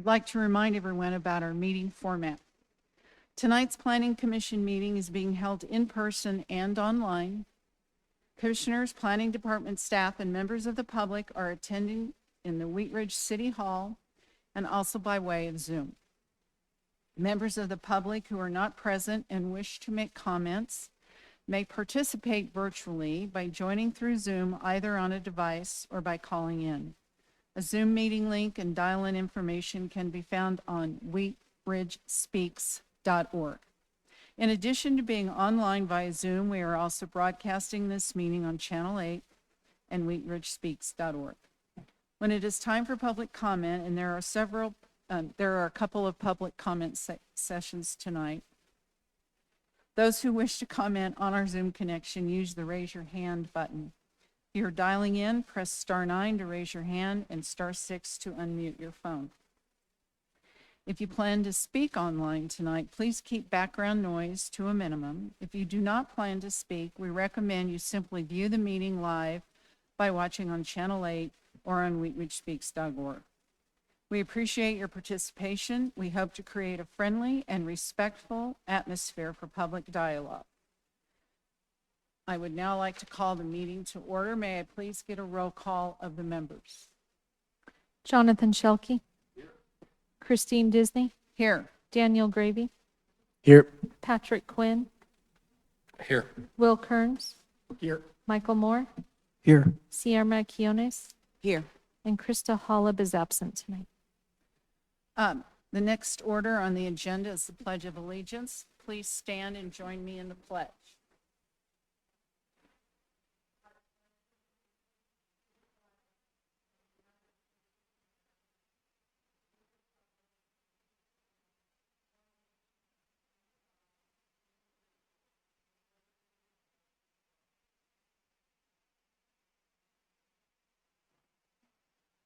I'd like to remind everyone about our meeting format. Tonight's Planning Commission meeting is being held in person and online. Commissioners, Planning Department staff, and members of the public are attending in the Wheat Ridge City Hall and also by way of Zoom. Members of the public who are not present and wish to make comments may participate virtually by joining through Zoom either on a device or by calling in. A Zoom meeting link and dial-in information can be found on wheatridgespeaks.org. In addition to being online via Zoom, we are also broadcasting this meeting on Channel 8 and wheatridgespeaks.org. When it is time for public comment, and there are a couple of public comment sessions tonight, those who wish to comment on our Zoom connection use the raise your hand button. If you're dialing in, press *9 to raise your hand and *6 to unmute your phone. If you plan to speak online tonight, please keep background noise to a minimum. If you do not plan to speak, we recommend you simply view the meeting live by watching on Channel 8 or on wheatridgespeaks.org. We appreciate your participation. We hope to create a friendly and respectful atmosphere for public dialogue. I would now like to call the meeting to order. May I please get a roll call of the members? Jonathan Shelkey. Here. Christine Disney. Here. Daniel Gravy. Here. Patrick Quinn. Here. Will Kearns. Here. Michael Moore. Here. Sierra Quiones. Here. And Krista Hollab is absent tonight. The next order on the agenda is the Pledge of Allegiance. Please stand and join me in the pledge.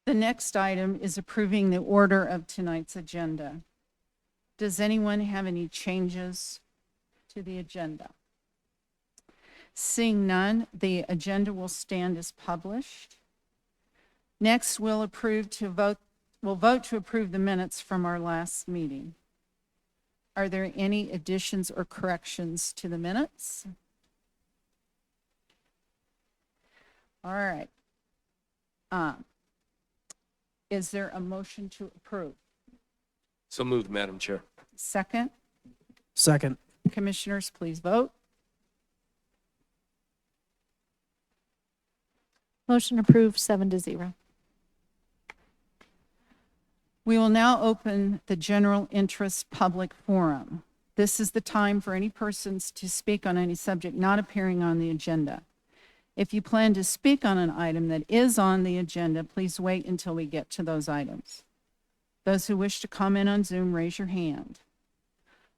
The next item is approving the order of tonight's agenda. Does anyone have any changes to the agenda? Seeing none, the agenda will stand as published. Next, we'll vote to approve the minutes from our last meeting. Are there any additions or corrections to the minutes? All right. Is there a motion to approve? So moved, Madam Chair. Second? Second. Commissioners, please vote. Motion approved 7-0. We will now open the general interest public forum. This is the time for any persons to speak on any subject not appearing on the agenda. If you plan to speak on an item that is on the agenda, please wait until we get to those items. Those who wish to comment on Zoom, raise your hand.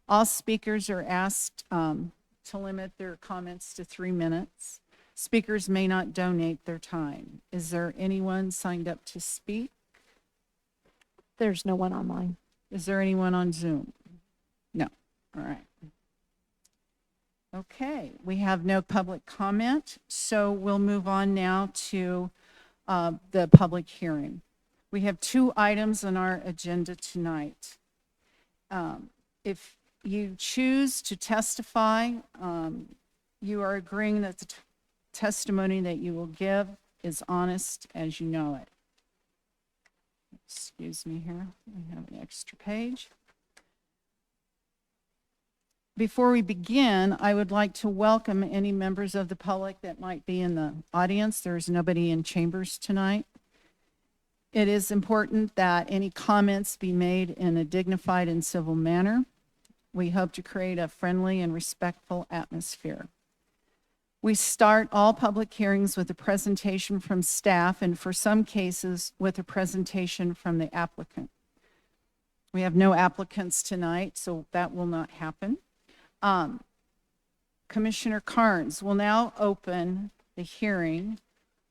All speakers are asked to limit their comments to 3 minutes. Speakers may not donate their time. Is there anyone signed up to speak? There's no one online. Is there anyone on Zoom? No. All right. Okay, we have no public comment, so we'll move on now to the public hearing. We have 2 items on our agenda tonight. If you choose to testify, you are agreeing that the testimony that you will give is honest as you know it. Excuse me here, I have an extra page. Before we begin, I would like to welcome any members of the public that might be in the audience. There's nobody in chambers tonight. It is important that any comments be made in a dignified and civil manner. We hope to create a friendly and respectful atmosphere. We start all public hearings with a presentation from staff, and for some cases, with a presentation from the applicant. We have no applicants tonight, so that will not happen. Commissioner Carnes will now open the hearing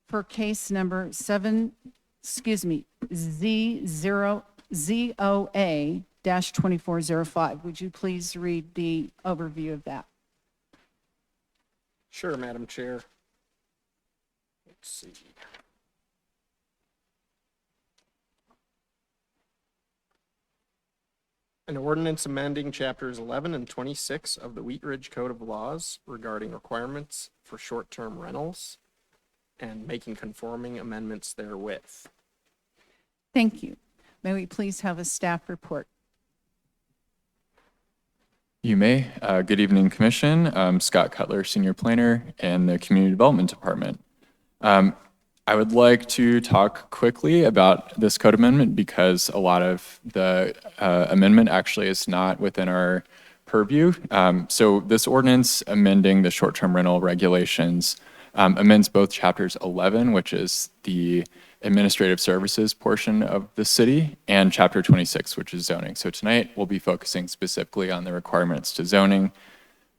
for case number ZOA-2405. Would you please read the overview of that? Sure, Madam Chair. Let's see. An ordinance amending chapters 11 and 26 of the Wheat Ridge Code of Laws regarding requirements for short-term rentals and making conforming amendments therewith. Thank you. May we please have a staff report? You may. Good evening, Commission. I'm Scott Cutler, Senior Planner in the Community Development Department. I would like to talk quickly about this code amendment because a lot of the amendment actually is not within our purview. So this ordinance amending the short-term rental regulations amends both chapters 11, which is the administrative services portion of the city, and chapter 26, which is zoning. So tonight we'll be focusing specifically on the requirements to zoning.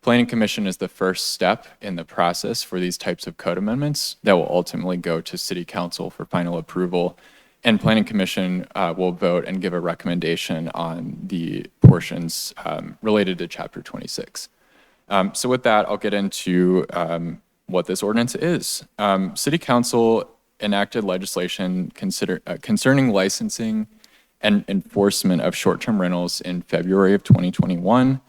Planning Commission is the first step in the process for these types of code amendments that will ultimately go to City Council for final approval. And Planning Commission will vote and give a recommendation on the portions related to chapter 26. So with that, I'll get into what this ordinance is. City Council enacted legislation concerning licensing and enforcement of short-term rentals in February of 2021.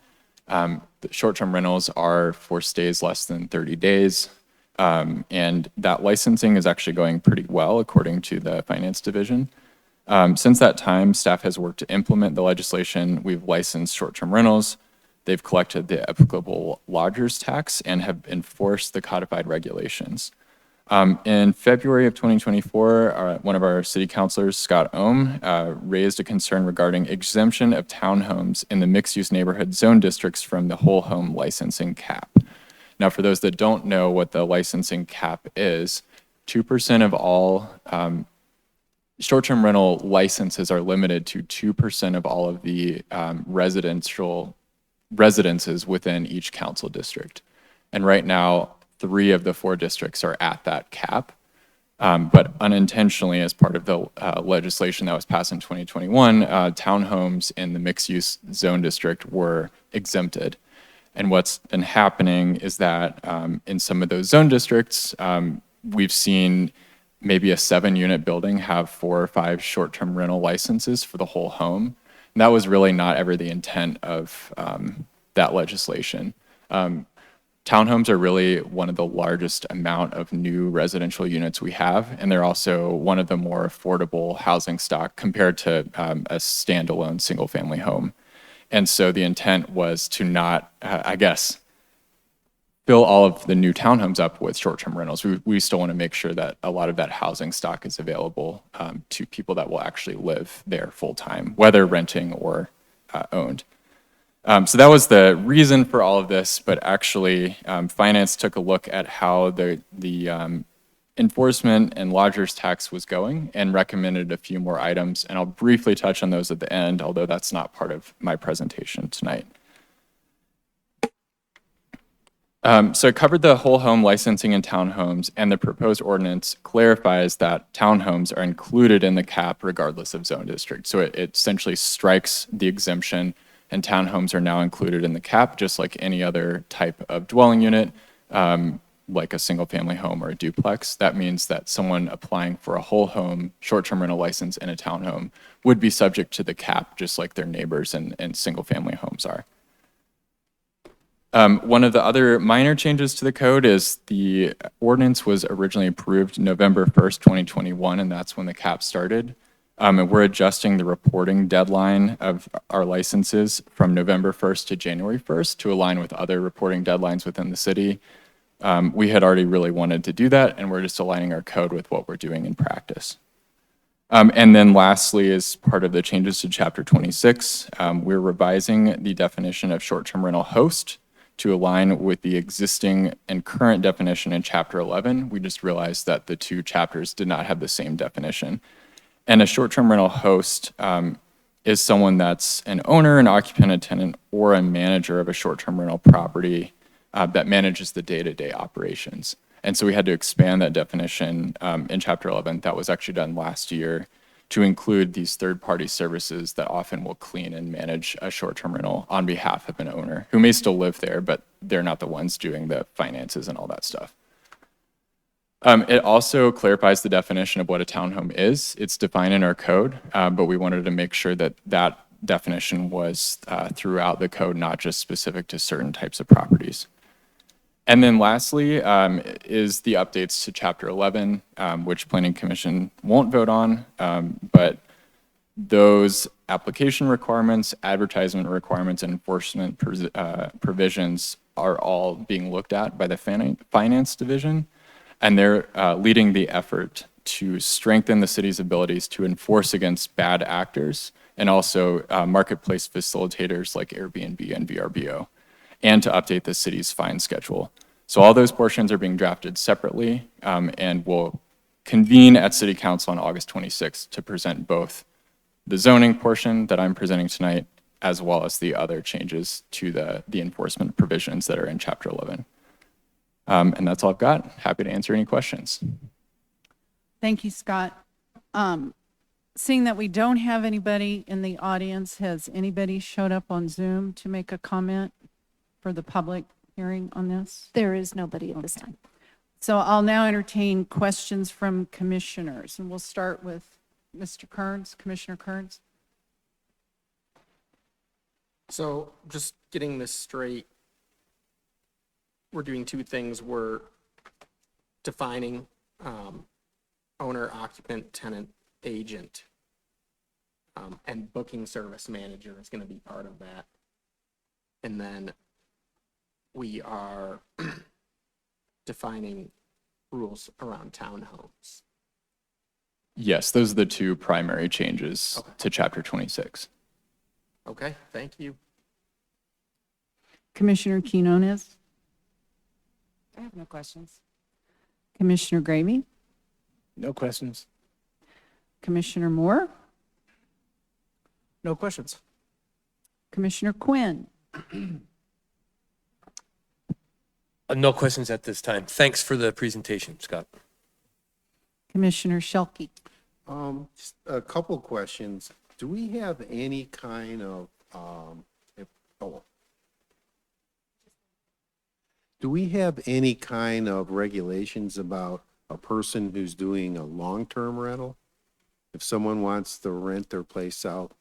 The short-term rentals are for stays less than 30 days. And that licensing is actually going pretty well according to the Finance Division. Since that time, staff has worked to implement the legislation. We've licensed short-term rentals. They've collected the applicable lodgers tax and have enforced the codified regulations. In February of 2024, one of our city councilors, Scott Ohm, raised a concern regarding exemption of townhomes in the mixed-use neighborhood zone districts from the whole home licensing cap. Now, for those that don't know what the licensing cap is, 2% of all short-term rental licenses are limited to 2% of all of the residences within each council district. And right now, 3 of the 4 districts are at that cap, but unintentionally, as part of the legislation that was passed in 2021, townhomes in the mixed-use zone district were exempted. And what's been happening is that in some of those zone districts, we've seen maybe a 7-unit building have 4 or 5 short-term rental licenses for the whole home. And that was really not ever the intent of that legislation. Townhomes are really one of the largest amount of new residential units we have, and they're also one of the more affordable housing stock compared to a standalone single-family home. And so the intent was to not, fill all of the new townhomes up with short-term rentals. We still want to make sure that a lot of that housing stock is available to people that will actually live there full-time, whether renting or owned. So that was the reason for all of this, but actually Finance took a look at how the enforcement and lodgers tax was going and recommended a few more items, and I'll briefly touch on those at the end, although that's not part of my presentation tonight. So it covered the whole home licensing in townhomes, and the proposed ordinance clarifies that townhomes are included in the cap regardless of zone district. So it essentially strikes the exemption, and townhomes are now included in the cap, just like any other type of dwelling unit, like a single-family home or a duplex. That means that someone applying for a whole home short-term rental license in a townhome would be subject to the cap, just like their neighbors and single-family homes are. One of the other minor changes to the code is the ordinance was originally approved November 1st, 2021, and that's when the cap started. And we're adjusting the reporting deadline of our licenses from November 1st to January 1st to align with other reporting deadlines within the city. We had already really wanted to do that, and we're just aligning our code with what we're doing in practice. And then lastly, as part of the changes to Chapter 26, we're revising the definition of short-term rental host to align with the existing and current definition in Chapter 11. We just realized that the 2 chapters did not have the same definition. And a short-term rental host is someone that's an owner, an occupant, a tenant, or a manager of a short-term rental property that manages the day-to-day operations. And so we had to expand that definition in Chapter 11. That was actually done last year to include these third-party services that often will clean and manage a short-term rental on behalf of an owner who may still live there, but they're not the ones doing the finances and all that stuff. It also clarifies the definition of what a townhome is. It's defined in our code, but we wanted to make sure that that definition was throughout the code, not just specific to certain types of properties. And then lastly is the updates to Chapter 11, which Planning Commission won't vote on, but those application requirements, advertisement requirements, and enforcement provisions are all being looked at by the Finance Division, and they're leading the effort to strengthen the city's abilities to enforce against bad actors and also marketplace facilitators like Airbnb and VRBO, and to update the city's fine schedule. So all those portions are being drafted separately, and will convene at City Council on August 26th to present both the zoning portion that I'm presenting tonight, as well as the other changes to the enforcement provisions that are in Chapter 11. And that's all I've got. Happy to answer any questions. Thank you, Scott. Seeing that we don't have anybody in the audience, has anybody showed up on Zoom to make a comment for the public hearing on this? There is nobody at this time. So I'll now entertain questions from commissioners, and we'll start with Mr. Kearns, Commissioner Kearns. So just getting this straight, we're doing two things. We're defining owner, occupant, tenant, agent, and booking service manager is going to be part of that. And then we are defining rules around townhomes. Yes, those are the two primary changes Okay. to Chapter 26. Okay, thank you. Commissioner Quinones, I have no questions. Commissioner Gravy, No questions. Commissioner Moore, No questions. Commissioner Quinn. No questions at this time. Thanks for the presentation, Scott. Commissioner Shelkey. Just a couple questions. Do we have any kind of, do we have any kind of regulations about a person who's doing a long-term rental? If someone wants to rent their place out,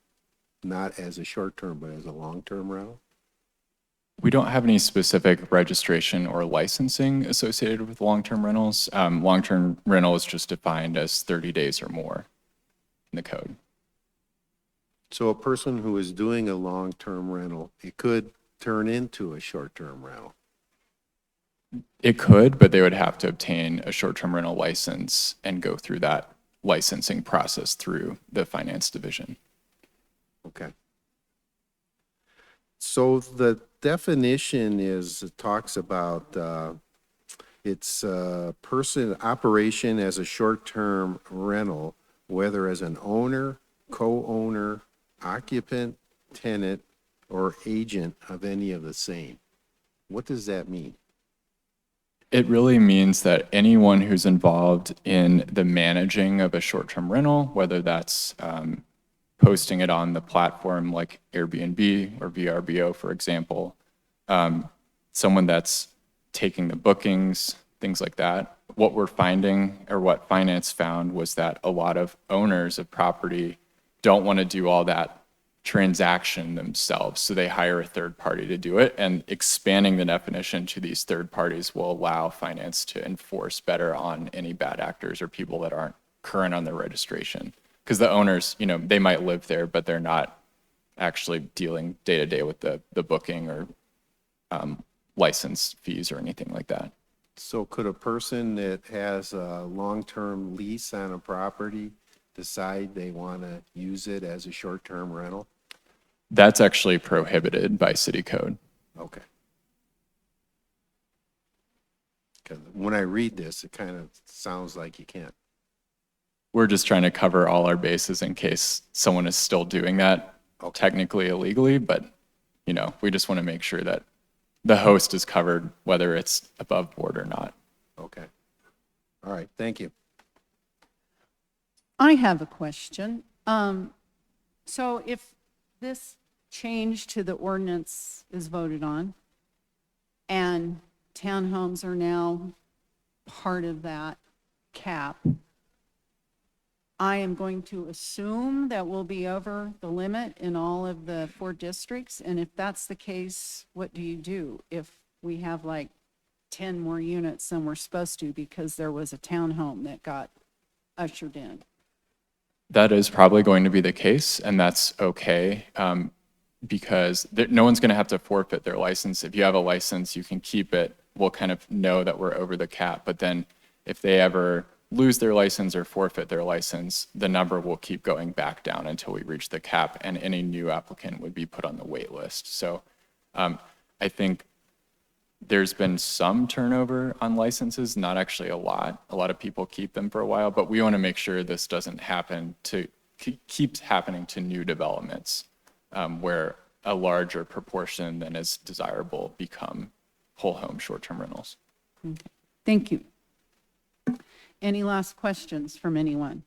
not as a short-term, but as a long-term rental? We don't have any specific registration or licensing associated with long-term rentals. Long-term rental is just defined as 30 days or more in the code. So a person who is doing a long-term rental, it could turn into a short-term rental. It could, but they would have to obtain a short-term rental license and go through that licensing process through the Finance Division. Okay. So the definition is, it talks about, it's person operation as a short-term rental, whether as an owner, co-owner, occupant, tenant, or agent of any of the same. What does that mean? It really means that anyone who's involved in the managing of a short-term rental, whether that's posting it on the platform like Airbnb or VRBO, for example, someone that's taking the bookings, things like that. What we're finding, or what finance found, was that a lot of owners of property don't want to do all that transaction themselves, so they hire a third party to do it, and expanding the definition to these third parties will allow finance to enforce better on any bad actors or people that aren't current on their registration. Because the owners, they might live there, but they're not actually dealing day to day with the booking or license fees or anything like that. So could a person that has a long-term lease on a property decide they want to use it as a short-term rental? That's actually prohibited by city code. Okay. Because when I read this, it kind of sounds like you can't. We're just trying to cover all our bases in case someone is still doing that technically illegally, but we just want to make sure that the host is covered, whether it's above board or not. Okay. All right, thank you. I have a question. So if this change to the ordinance is voted on, and townhomes are now part of that cap, I am going to assume that we'll be over the limit in all of the 4 districts. And if that's the case, what do you do if we have like 10 more units than we're supposed to because there was a townhome that got ushered in? That is probably going to be the case, and that's okay, because no one's going to have to forfeit their license. If you have a license, you can keep it. We'll kind of know that we're over the cap, but then if they ever lose their license or forfeit their license, the number will keep going back down until we reach the cap, and any new applicant would be put on the wait list. So I think there's been some turnover on licenses, not actually a lot. A lot of people keep them for a while, but we want to make sure this doesn't happen to keeps happening to new developments, where a larger proportion than is desirable become whole home short-term rentals. Thank you. Any last questions from anyone?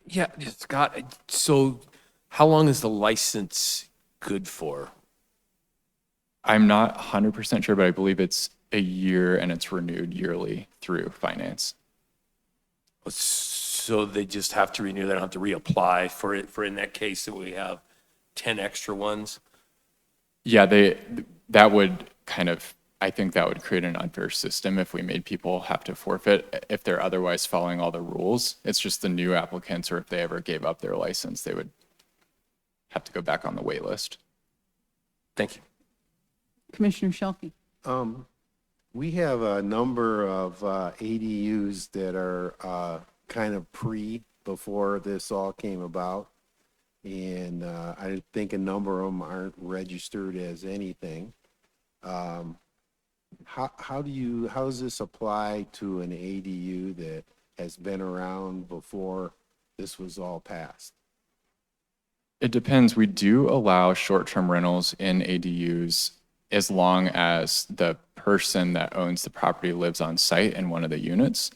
Yeah, Scott, so how long is the license good for? I'm not 100% sure, but I believe it's a year and it's renewed yearly through finance. So they just have to renew, they don't have to reapply for it, for in that case that we have 10 extra ones? Yeah, that would kind of, I think that would create an unfair system if we made people have to forfeit if they're otherwise following all the rules. It's just the new applicants, or if they ever gave up their license, they would have to go back on the wait list. Thank you. Commissioner Shelkey? We have a number of ADUs that are kind of before this all came about. And I think a number of them aren't registered as anything. How does this apply to an ADU that has been around before this was all passed? It depends. We do allow short-term rentals in ADUs as long as the person that owns the property lives on site in one of the units.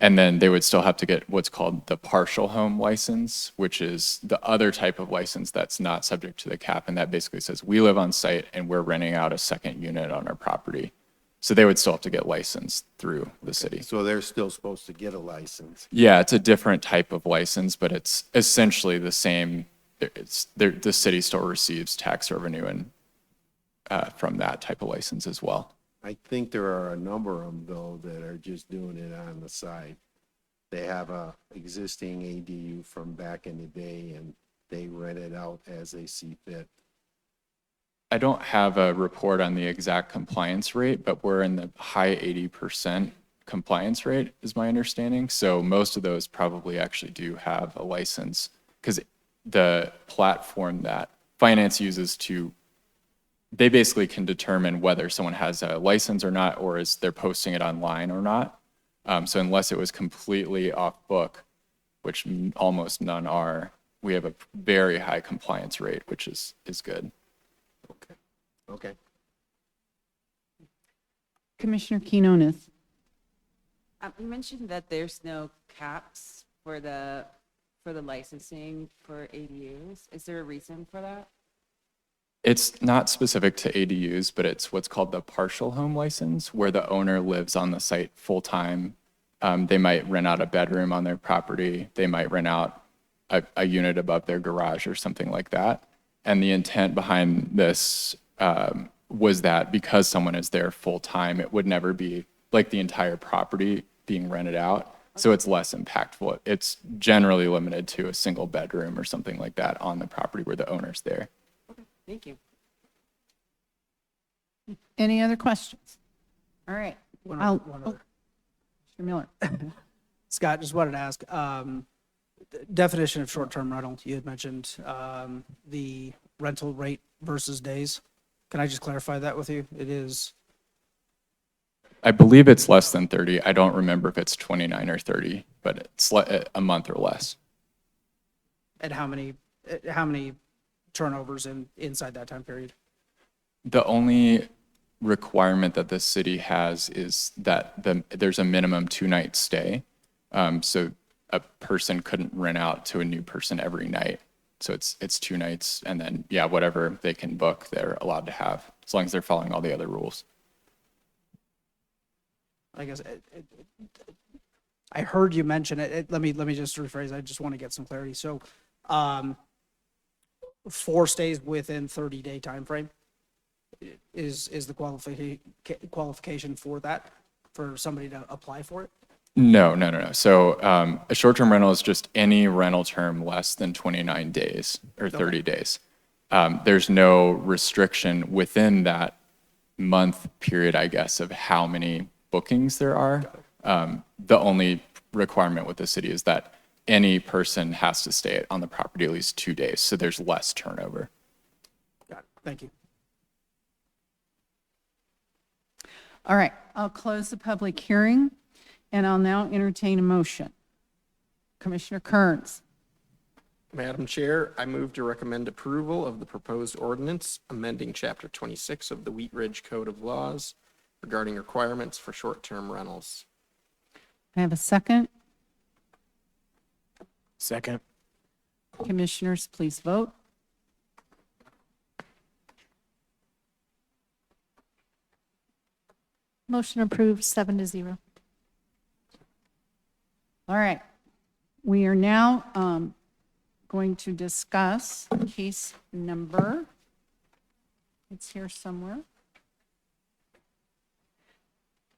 And then they would still have to get what's called the partial home license, which is the other type of license that's not subject to the cap. And that basically says we live on site and we're renting out a second unit on our property. So they would still have to get licensed through the city. So they're still supposed to get a license. Yeah, it's a different type of license, but it's essentially the same. The city still receives tax revenue and from that type of license as well. I think there are a number of them, though, that are just doing it on the side. They have a existing ADU from back in the day, and they rent it out as they see fit. I don't have a report on the exact compliance rate, but we're in the high 80% compliance rate is my understanding. So most of those probably actually do have a license, because the platform that finance uses they basically can determine whether someone has a license or not, or is they're posting it online or not. So unless it was completely off book, which almost none are, we have a very high compliance rate, which is good. Okay. Commissioner Quinones? You mentioned that there's no caps for the licensing for ADUs. Is there a reason for that? It's not specific to ADUs, but it's what's called the partial home license, where the owner lives on the site full time. They might rent out a bedroom on their property. They might rent out a unit above their garage or something like that. And the intent behind this was that because someone is there full time, it would never be like the entire property being rented out. So it's less impactful. It's generally limited to a single bedroom or something like that on the property where the owner's there. Thank you. Any other questions? All right. One I'll- other. Mr. Miller? Scott, just wanted to ask, definition of short-term rental, you had mentioned the rental rate versus days. Can I just clarify that with you? It is, I believe it's less than 30. I don't remember if it's 29 or 30, but it's a month or less. at how many turnovers inside that time period? The only requirement that the city has is that there's a minimum 2-night stay. So a person couldn't rent out to a new person every night. So it's 2 nights, and then, yeah, whatever they can book, they're allowed to have, as long as they're following all the other rules. I guess, I heard you mention it. Let me just rephrase. I just want to get some clarity. So, 4 stays within 30-day time frame is the qualification for that, for somebody to apply for it? No. So a short-term rental is just any rental term less than 29 days or 30 days. There's no restriction within that month period, I guess, of how many bookings there are. The only requirement with the city is that any person has to stay on the property at least 2 days, so there's less turnover. Got it. Thank you. All right, I'll close the public hearing, and I'll now entertain a motion. Commissioner Kearns. Madam Chair, I move to recommend approval of the proposed ordinance amending Chapter 26 of the Wheat Ridge Code of Laws regarding requirements for short-term rentals. I have a second. Second. Commissioners, please vote. Motion approved, 7-0. All right. We are now going to discuss case number, it's here somewhere,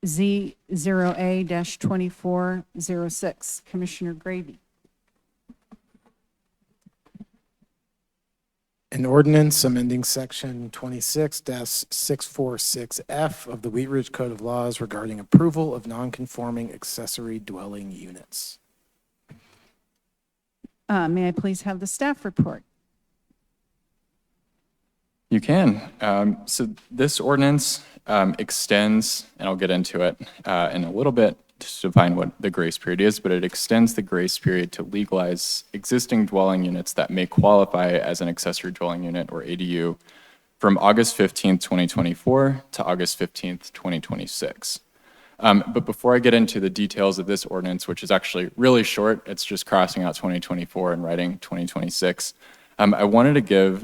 Z0A-2406. Commissioner Gravy. An ordinance amending section 26-646F of the Wheat Ridge Code of Laws regarding approval of nonconforming accessory dwelling units. May I please have the staff report? You can. So this ordinance extends, and I'll get into it in a little bit to define what the grace period is, but it extends the grace period to legalize existing dwelling units that may qualify as an accessory dwelling unit or ADU from August 15th, 2024 to August 15th, 2026. But before I get into the details of this ordinance, which is actually really short, it's just crossing out 2024 and writing 2026, I wanted to give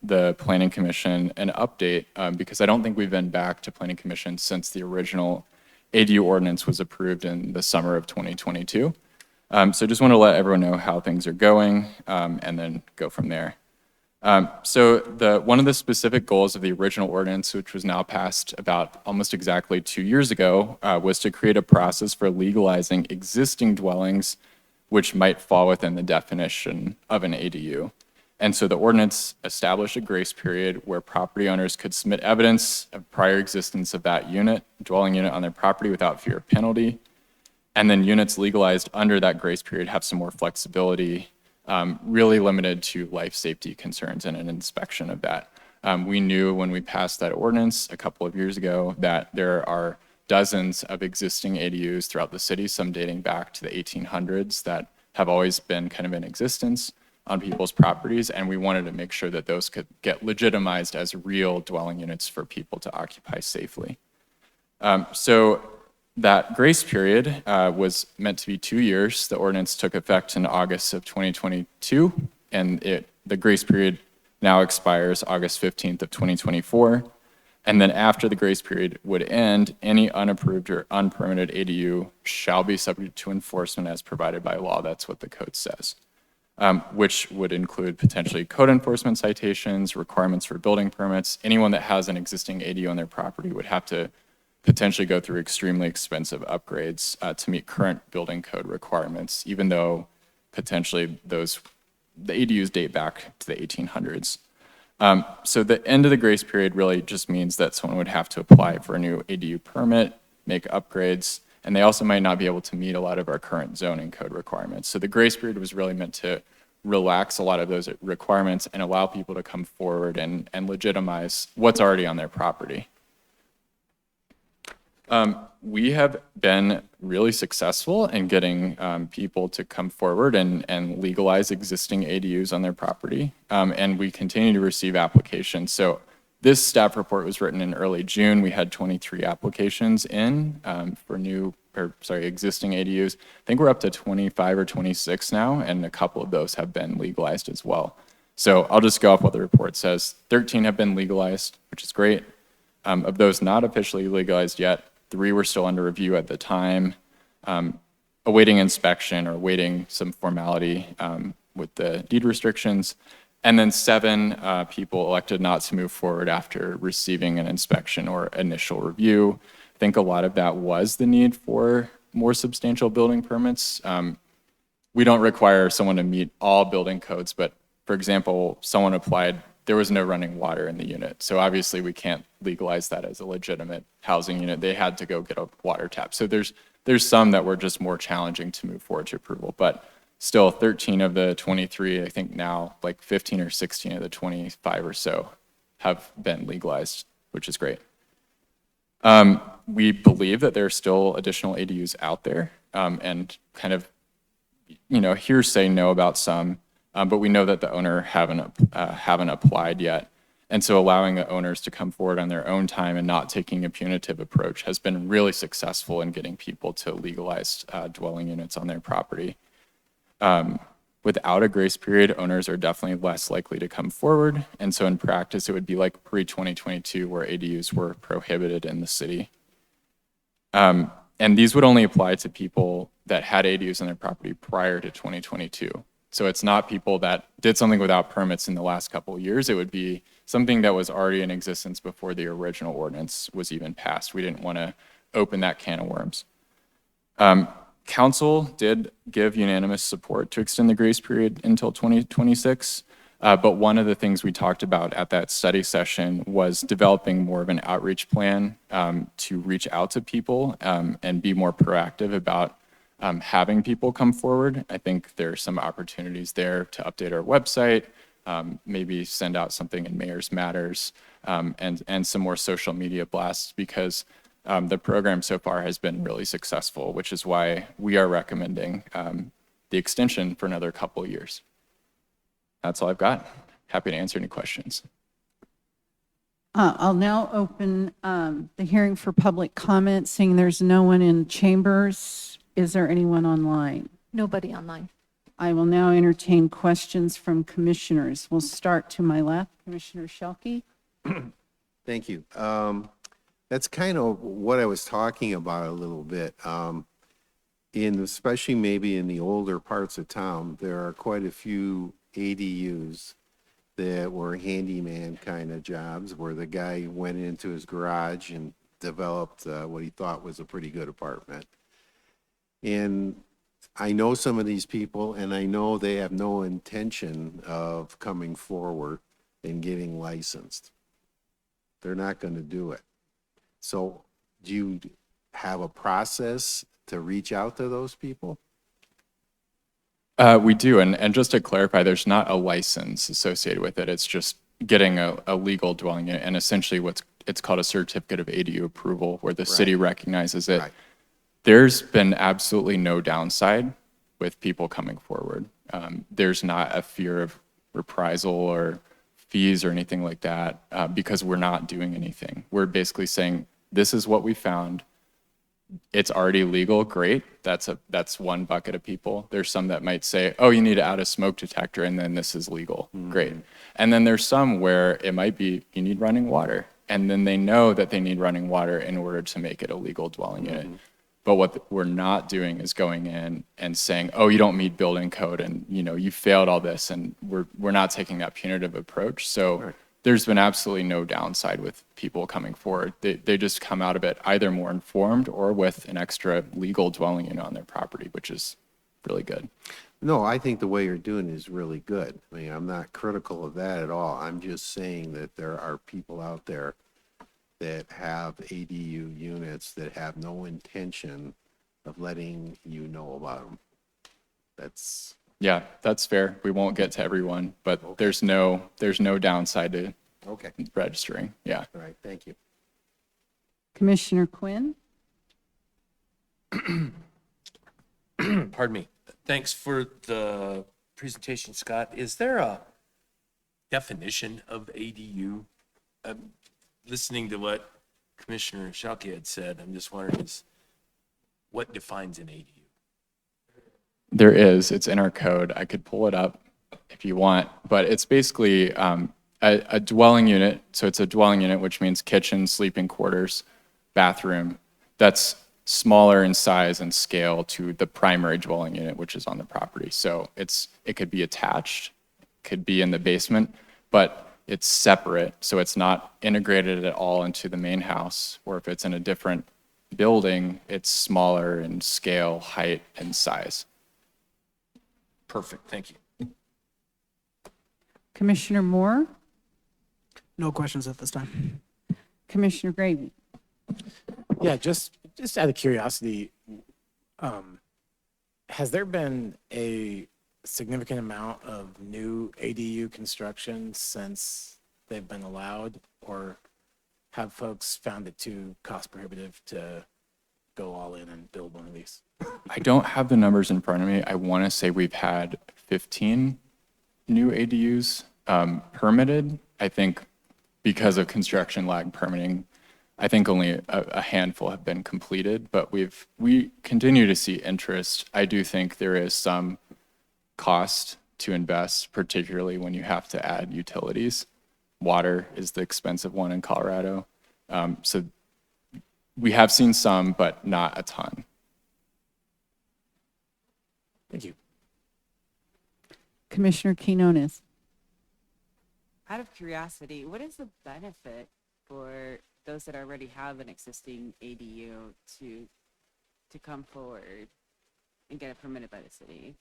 the Planning Commission an update because I don't think we've been back to Planning Commission since the original ADU ordinance was approved in the summer of 2022. So just want to let everyone know how things are going and then go from there. So one of the specific goals of the original ordinance, which was now passed about almost exactly 2 years ago, was to create a process for legalizing existing dwellings which might fall within the definition of an ADU. And so the ordinance established a grace period where property owners could submit evidence of prior existence of that dwelling unit on their property without fear of penalty. And then units legalized under that grace period have some more flexibility, really limited to life safety concerns and an inspection of that. We knew when we passed that ordinance a couple of years ago that there are dozens of existing ADUs throughout the city, some dating back to the 1800s, that have always been kind of in existence on people's properties, and we wanted to make sure that those could get legitimized as real dwelling units for people to occupy safely. So that grace period was meant to be 2 years. The ordinance took effect in August of 2022, and the grace period now expires August 15th of 2024. And then after the grace period would end, any unapproved or unpermitted ADU shall be subject to enforcement as provided by law. That's what the code says. Which would include potentially code enforcement citations, requirements for building permits. Anyone that has an existing ADU on their property would have to potentially go through extremely expensive upgrades to meet current building code requirements, even though potentially the ADUs date back to the 1800s. So the end of the grace period really just means that someone would have to apply for a new ADU permit, make upgrades, and they also might not be able to meet a lot of our current zoning code requirements. So the grace period was really meant to relax a lot of those requirements and allow people to come forward and legitimize what's already on their property. We have been really successful in getting people to come forward and legalize existing ADUs on their property, and we continue to receive applications. So this staff report was written in early June. We had 23 applications in for existing ADUs. I think we're up to 25 or 26 now, and a couple of those have been legalized as well. So I'll just go off what the report says. 13 have been legalized, which is great. Of those not officially legalized yet, 3 were still under review at the time. awaiting inspection or waiting some formality with the deed restrictions. And then 7 people elected not to move forward after receiving an inspection or initial review. I think a lot of that was the need for more substantial building permits. We don't require someone to meet all building codes, but for example, someone applied, there was no running water in the unit. So obviously we can't legalize that as a legitimate housing unit. They had to go get a water tap. So there's some that were just more challenging to move forward to approval, but still 13 of the 23, I think now like 15 or 16 of the 25 or so have been legalized, which is great. We believe that there are still additional ADUs out there, and kind of, hearsay know about some, but we know that the owner haven't applied yet. And so allowing the owners to come forward on their own time and not taking a punitive approach has been really successful in getting people to legalize dwelling units on their property. Without a grace period, owners are definitely less likely to come forward. And so in practice, it would be like pre-2022 where ADUs were prohibited in the city. And these would only apply to people that had ADUs on their property prior to 2022. So it's not people that did something without permits in the last couple of years. It would be something that was already in existence before the original ordinance was even passed. We didn't want to open that can of worms. Council did give unanimous support to extend the grace period until 2026. But one of the things we talked about at that study session was developing more of an outreach plan to reach out to people and be more proactive about having people come forward. I think there are some opportunities there to update our website, maybe send out something in Mayor's Matters, and some more social media blasts, because the program so far has been really successful, which is why we are recommending the extension for another couple of years. That's all I've got. Happy to answer any questions. I'll now open the hearing for public comment, seeing there's no one in chambers. Is there anyone online? Nobody online. I will now entertain questions from commissioners. We'll start to my left, Commissioner Shelkey. Thank you. That's kind of what I was talking about a little bit. Especially maybe in the older parts of town, there are quite a few ADUs that were handyman kind of jobs where the guy went into his garage and developed what he thought was a pretty good apartment. And I know some of these people, and I know they have no intention of coming forward and getting licensed. They're not going to do it. So do you have a process to reach out to those people? We do, and just to clarify, there's not a license associated with it. It's just getting a legal dwelling unit, and essentially it's called a certificate of ADU approval, where the city recognizes it. Right. There's been absolutely no downside with people coming forward. There's not a fear of reprisal or fees or anything like that, because we're not doing anything. We're basically saying, this is what we found. It's already legal, great. That's one bucket of people. There's some that might say, oh, you need to add a smoke detector and then this is legal, great. And then there's some where it might be, you need running water. And then they know that they need running water in order to make it a legal dwelling unit. But what we're not doing is going in and saying, oh, you don't meet building code and you failed all this, and we're not taking that punitive approach. So there's been absolutely no downside with people coming forward. They just come out of it either more informed or with an extra legal dwelling unit on their property, which is really good. No, I think the way you're doing is really good. I mean, I'm not critical of that at all. I'm just saying that there are people out there that have ADU units that have no intention of letting you know about them. Yeah, that's fair. We won't get to everyone, but there's no downside to Okay. registering. Yeah. All right, thank you. Commissioner Quinn? Pardon me. Thanks for the presentation, Scott. Is there a definition of ADU? Listening to what Commissioner Shalke had said, I'm just wondering, what defines an ADU? There is. It's in our code. I could pull it up if you want, but it's basically a dwelling unit. So it's a dwelling unit, which means kitchen, sleeping quarters, bathroom. That's smaller in size and scale to the primary dwelling unit, which is on the property. So it could be attached, could be in the basement, but it's separate, so it's not integrated at all into the main house. Or if it's in a different building, it's smaller in scale, height, and size. Perfect, thank you. Commissioner Moore, No questions at this time. Commissioner Gravy. Yeah, just out of curiosity, has there been a significant amount of new ADU construction since they've been allowed? Or have folks found it too cost prohibitive to go all in and build one of these? I don't have the numbers in front of me. I want to say we've had 15 new ADUs permitted. I think because of construction lag permitting, I think only a handful have been completed, but we continue to see interest. I do think there is some cost to invest, particularly when you have to add utilities. Water is the expensive one in Colorado. So we have seen some, but not a ton. Thank you. Commissioner Quinones. Out of curiosity, what is the benefit for those that already have an existing ADU to come forward and get it permitted by the city?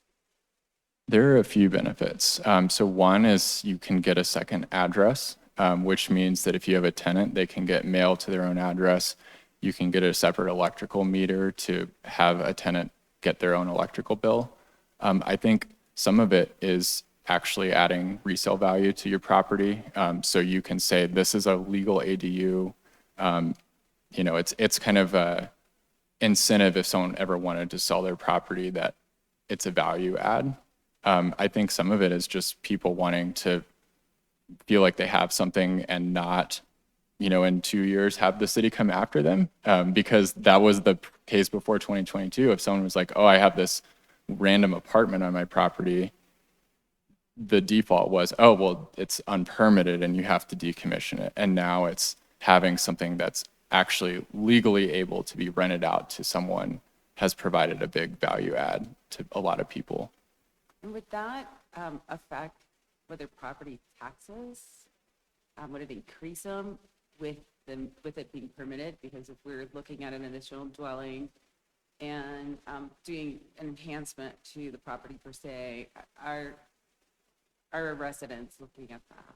There are a few benefits. So one is you can get a second address, which means that if you have a tenant, they can get mail to their own address. You can get a separate electrical meter to have a tenant get their own electrical bill. I think some of it is actually adding resale value to your property. So you can say, this is a legal ADU. It's kind of a incentive if someone ever wanted to sell their property that it's a value add. I think some of it is just people wanting to feel like they have something and not, in 2 years have the city come after them. Because that was the case before 2022. If someone was like, oh, I have this random apartment on my property, the default was, oh, well, it's unpermitted and you have to decommission it. And now it's having something that's actually legally able to be rented out to someone has provided a big value add to a lot of people. And would that affect whether property taxes? Would it increase them with it being permitted? Because if we're looking at an additional dwelling and doing an enhancement to the property per se, are residents looking at that?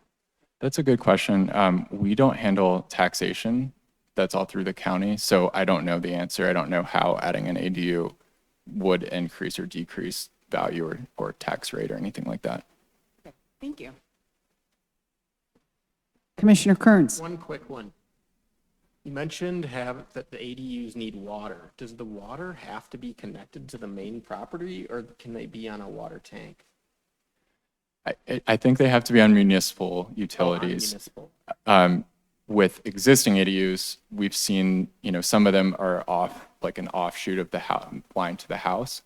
That's a good question. We don't handle taxation. That's all through the county. So I don't know the answer. I don't know how adding an ADU would increase or decrease value or tax rate or anything like that. Okay, thank you. Commissioner Kearns. One quick one. You mentioned that the ADUs need water. Does the water have to be connected to the main property, or can they be on a water tank? I think they have to be on municipal Oh, on utilities. municipal. With existing ADUs, we've seen, some of them are off, like an offshoot of the line to the house.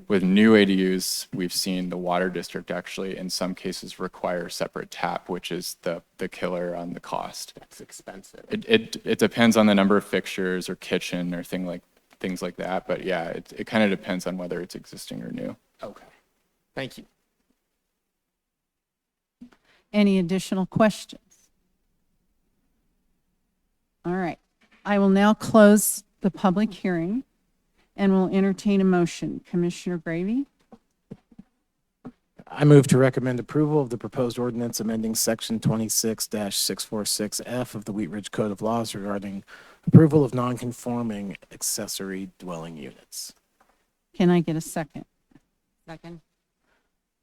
With new ADUs, we've seen the water district actually, in some cases, require separate tap, which is the killer on the cost. That's expensive. It depends on the number of fixtures or kitchen or things like that. But yeah, it kind of depends on whether it's existing or new. Okay. Thank you. Any additional questions? All right. I will now close the public hearing and will entertain a motion. Commissioner Gravy? I move to recommend approval of the proposed ordinance amending section 26-646F of the Wheat Ridge Code of Laws regarding approval of non-conforming accessory dwelling units. Can I get a second? Second?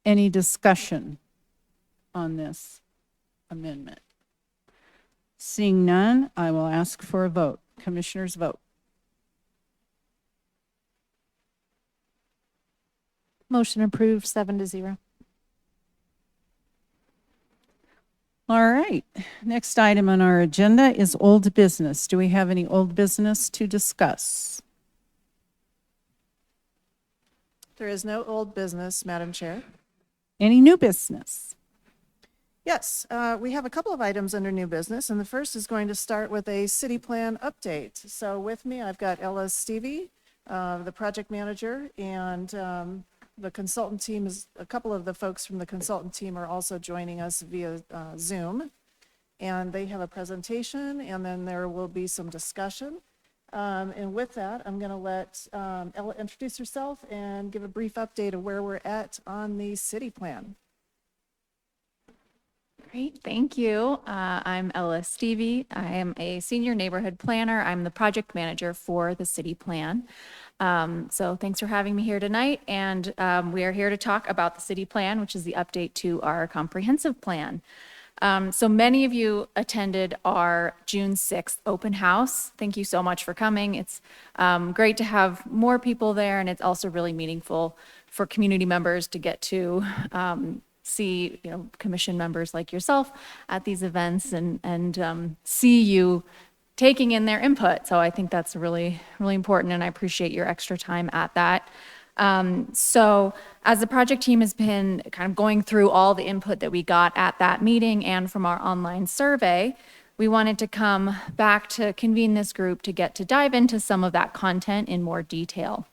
Any discussion on this amendment? Seeing none, I will ask for a vote. Commissioners vote. Motion approved, 7-0. All right. Next item on our agenda is old business. Do we have any old business to discuss? There is no old business, Madam Chair. Any new business? Yes, we have a couple of items under new business, and the first is going to start with a city plan update. So with me, I've got Ella Stevie, the project manager, and the consultant team is, a couple of the folks from the consultant team are also joining us via Zoom. And they have a presentation, and then there will be some discussion. And with that, I'm going to let Ella introduce herself and give a brief update of where we're at on the city plan. Great, thank you. I'm Ella Stevie. I am a senior neighborhood planner. I'm the project manager for the city plan. So thanks for having me here tonight. And we are here to talk about the city plan, which is the update to our comprehensive plan. So many of you attended our June 6th open house. Thank you so much for coming. It's great to have more people there, and it's also really meaningful for community members to get to see, commission members like yourself at these events and see you taking in their input. So I think that's really, really important, and I appreciate your extra time at that. So as the project team has been kind of going through all the input that we got at that meeting and from our online survey, we wanted to come back to convene this group to get to dive into some of that content in more detail.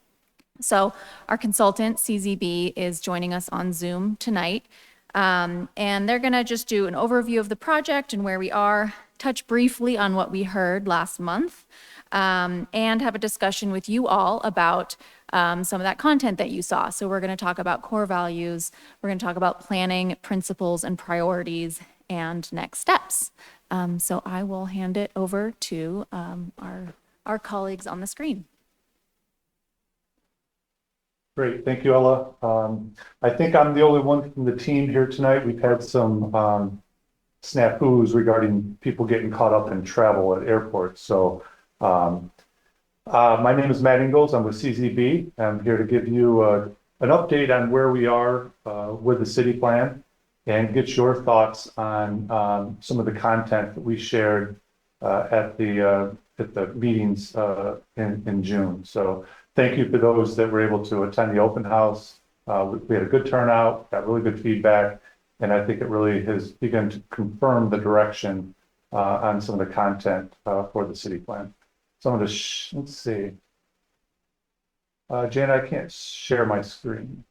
So our consultant, CZB, is joining us on Zoom tonight. And they're going to just do an overview of the project and where we are, touch briefly on what we heard last month, and have a discussion with you all about some of that content that you saw. So we're going to talk about core values, we're going to talk about planning principles and priorities and next steps. So I will hand it over to our colleagues on the screen. Great, thank you, Ella. I think I'm the only one from the team here tonight. We've had some snafus regarding people getting caught up in travel at airports. So my name is Matt Ingalls. I'm with CZB. I'm here to give you an update on where we are with the city plan and get your thoughts on some of the content that we shared at the meetings in June. So thank you for those that were able to attend the open house. We had a good turnout, got really good feedback, and I think it really has begun to confirm the direction on some of the content for the city plan. Some of the, let's see. Jan, I can't share my screen.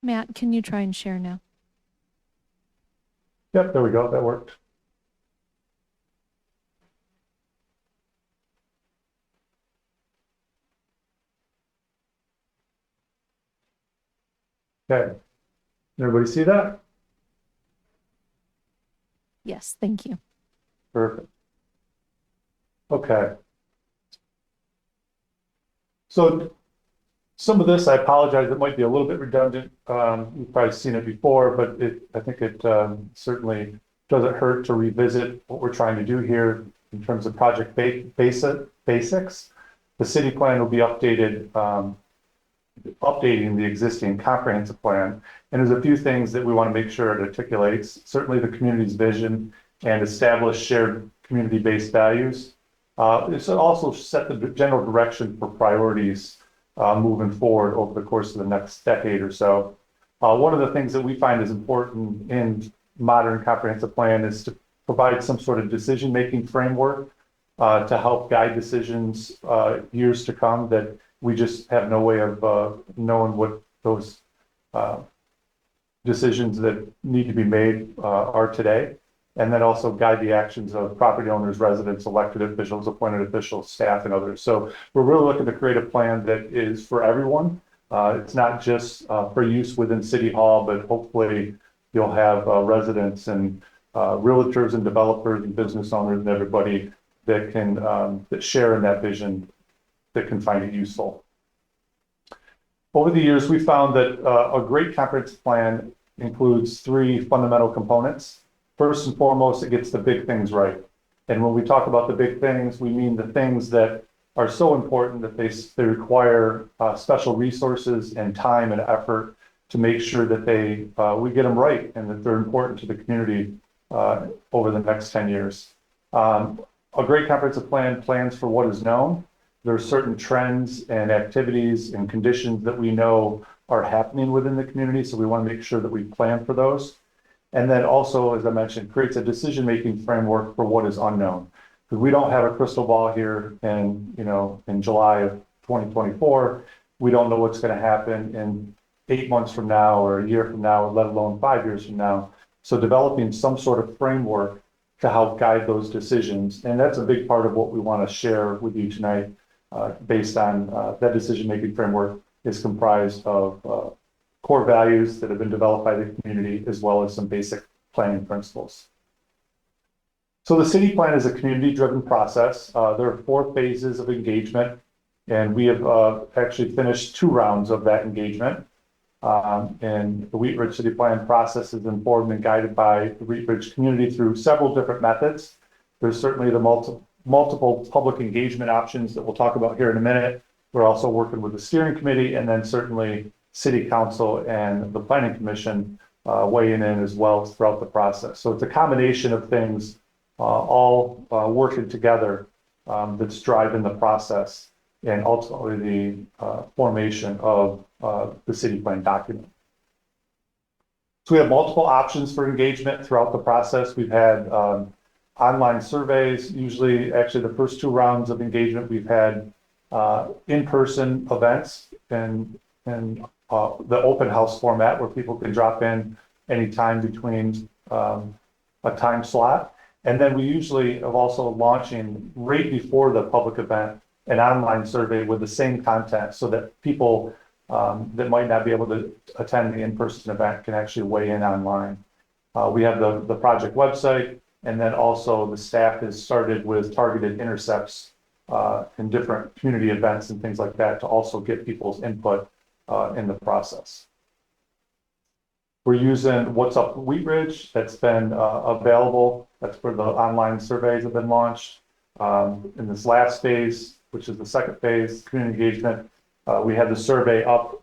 Matt, can you try and share now? Yep, there we go. That worked. Okay. Everybody see that? Yes, thank you. Perfect. Okay. So some of this, I apologize, it might be a little bit redundant. You've probably seen it before, but I think it certainly doesn't hurt to revisit what we're trying to do here in terms of project basics. The city plan will be updated, updating the existing comprehensive plan. And there's a few things that we want to make sure it articulates. Certainly the community's vision and establish shared community-based values. It's also set the general direction for priorities moving forward over the course of the next decade or so. One of the things that we find is important in modern comprehensive plan is to provide some sort of decision-making framework to help guide decisions years to come that we just have no way of knowing what those decisions that need to be made are today. and then also guide the actions of property owners, residents, elected officials, appointed officials, staff, and others. So we're really looking to create a plan that is for everyone. It's not just for use within City Hall, but hopefully you'll have residents and realtors and developers and business owners and everybody that can that share in that vision that can find it useful. Over the years, we found that a great comprehensive plan includes three fundamental components. First and foremost, it gets the big things right. And when we talk about the big things, we mean the things that are so important that they require special resources and time and effort to make sure that we get them right and that they're important to the community over the next 10 years. A great comprehensive plan plans for what is known. There are certain trends and activities and conditions that we know are happening within the community, so we want to make sure that we plan for those. And then also, as I mentioned, creates a decision-making framework for what is unknown. Because we don't have a crystal ball here in July of 2024. We don't know what's going to happen in 8 months from now or a year from now, let alone 5 years from now. So developing some sort of framework to help guide those decisions. And that's a big part of what we want to share with you tonight based on that decision-making framework is comprised of core values that have been developed by the community, as well as some basic planning principles. So the city plan is a community-driven process. There are 4 phases of engagement, and we have actually finished 2 rounds of that engagement. And the Wheat Ridge City Plan process is informed and guided by the Wheat Ridge community through several different methods. There's certainly the multiple public engagement options that we'll talk about here in a minute. We're also working with the steering committee, and then certainly City Council and the Planning Commission weighing in as well throughout the process. So it's a combination of things all working together that's driving the process and ultimately the formation of the city plan document. So we have multiple options for engagement throughout the process. We've had online surveys, usually actually the first 2 rounds of engagement, we've had in-person events and the open house format where people can drop in anytime between a time slot. And then we usually have also launching right before the public event an online survey with the same content so that people that might not be able to attend the in-person event can actually weigh in online. We have the project website, and then also the staff has started with targeted intercepts in different community events and things like that to also get people's input in the process. We're using What's Up Wheat Ridge. That's been available. That's where the online surveys have been launched. In this last phase, which is the second phase, community engagement, we had the survey up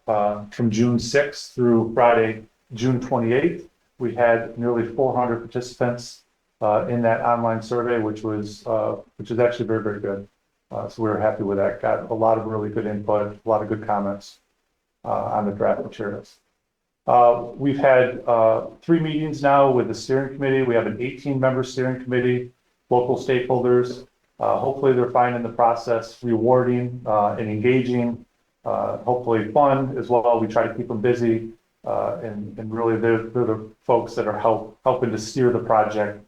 from June 6th through Friday, June 28th. We had nearly 400 participants in that online survey, which is actually very, very good. So we were happy with that. Got a lot of really good input, a lot of good comments on the draft materials. We've had 3 meetings now with the steering committee. We have an 18-member steering committee, local stakeholders. Hopefully they're finding the process rewarding and engaging, hopefully fun as well. We try to keep them busy, and really they're the folks that are helping to steer the project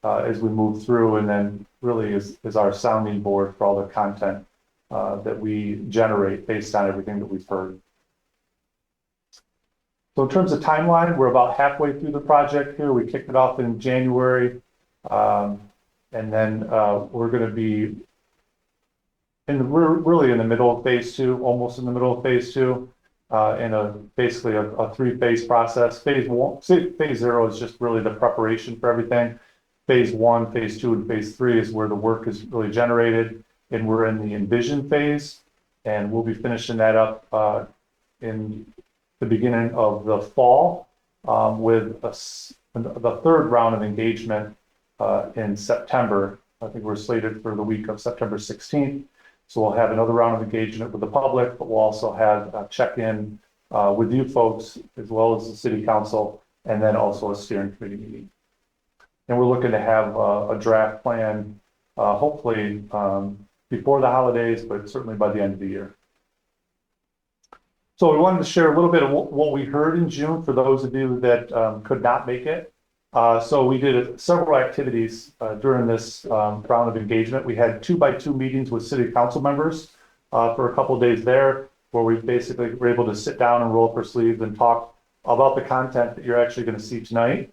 as we move through, and then really is our sounding board for all the content that we generate based on everything that we've heard. So in terms of timeline, we're about halfway through the project here. We kicked it off in January, and then we're going to be we're really in the middle of phase 2, almost in the middle of phase 2, in basically a 3-phase process. Phase 0 is just really the preparation for everything. Phase 1, phase 2, and phase 3 is where the work is really generated, and we're in the envision phase, and we'll be finishing that up in the beginning of the fall with the 3rd round of engagement in September. I think we're slated for the week of September 16th. So we'll have another round of engagement with the public, but we'll also have a check-in with you folks as well as the city council, and then also a steering committee meeting. And we're looking to have a draft plan, hopefully before the holidays, but certainly by the end of the year. So we wanted to share a little bit of what we heard in June for those of you that could not make it. So we did several activities during this round of engagement. We had 2-by-2 meetings with city council members for a couple of days there, where we basically were able to sit down and roll up our sleeves and talk about the content that you're actually going to see tonight.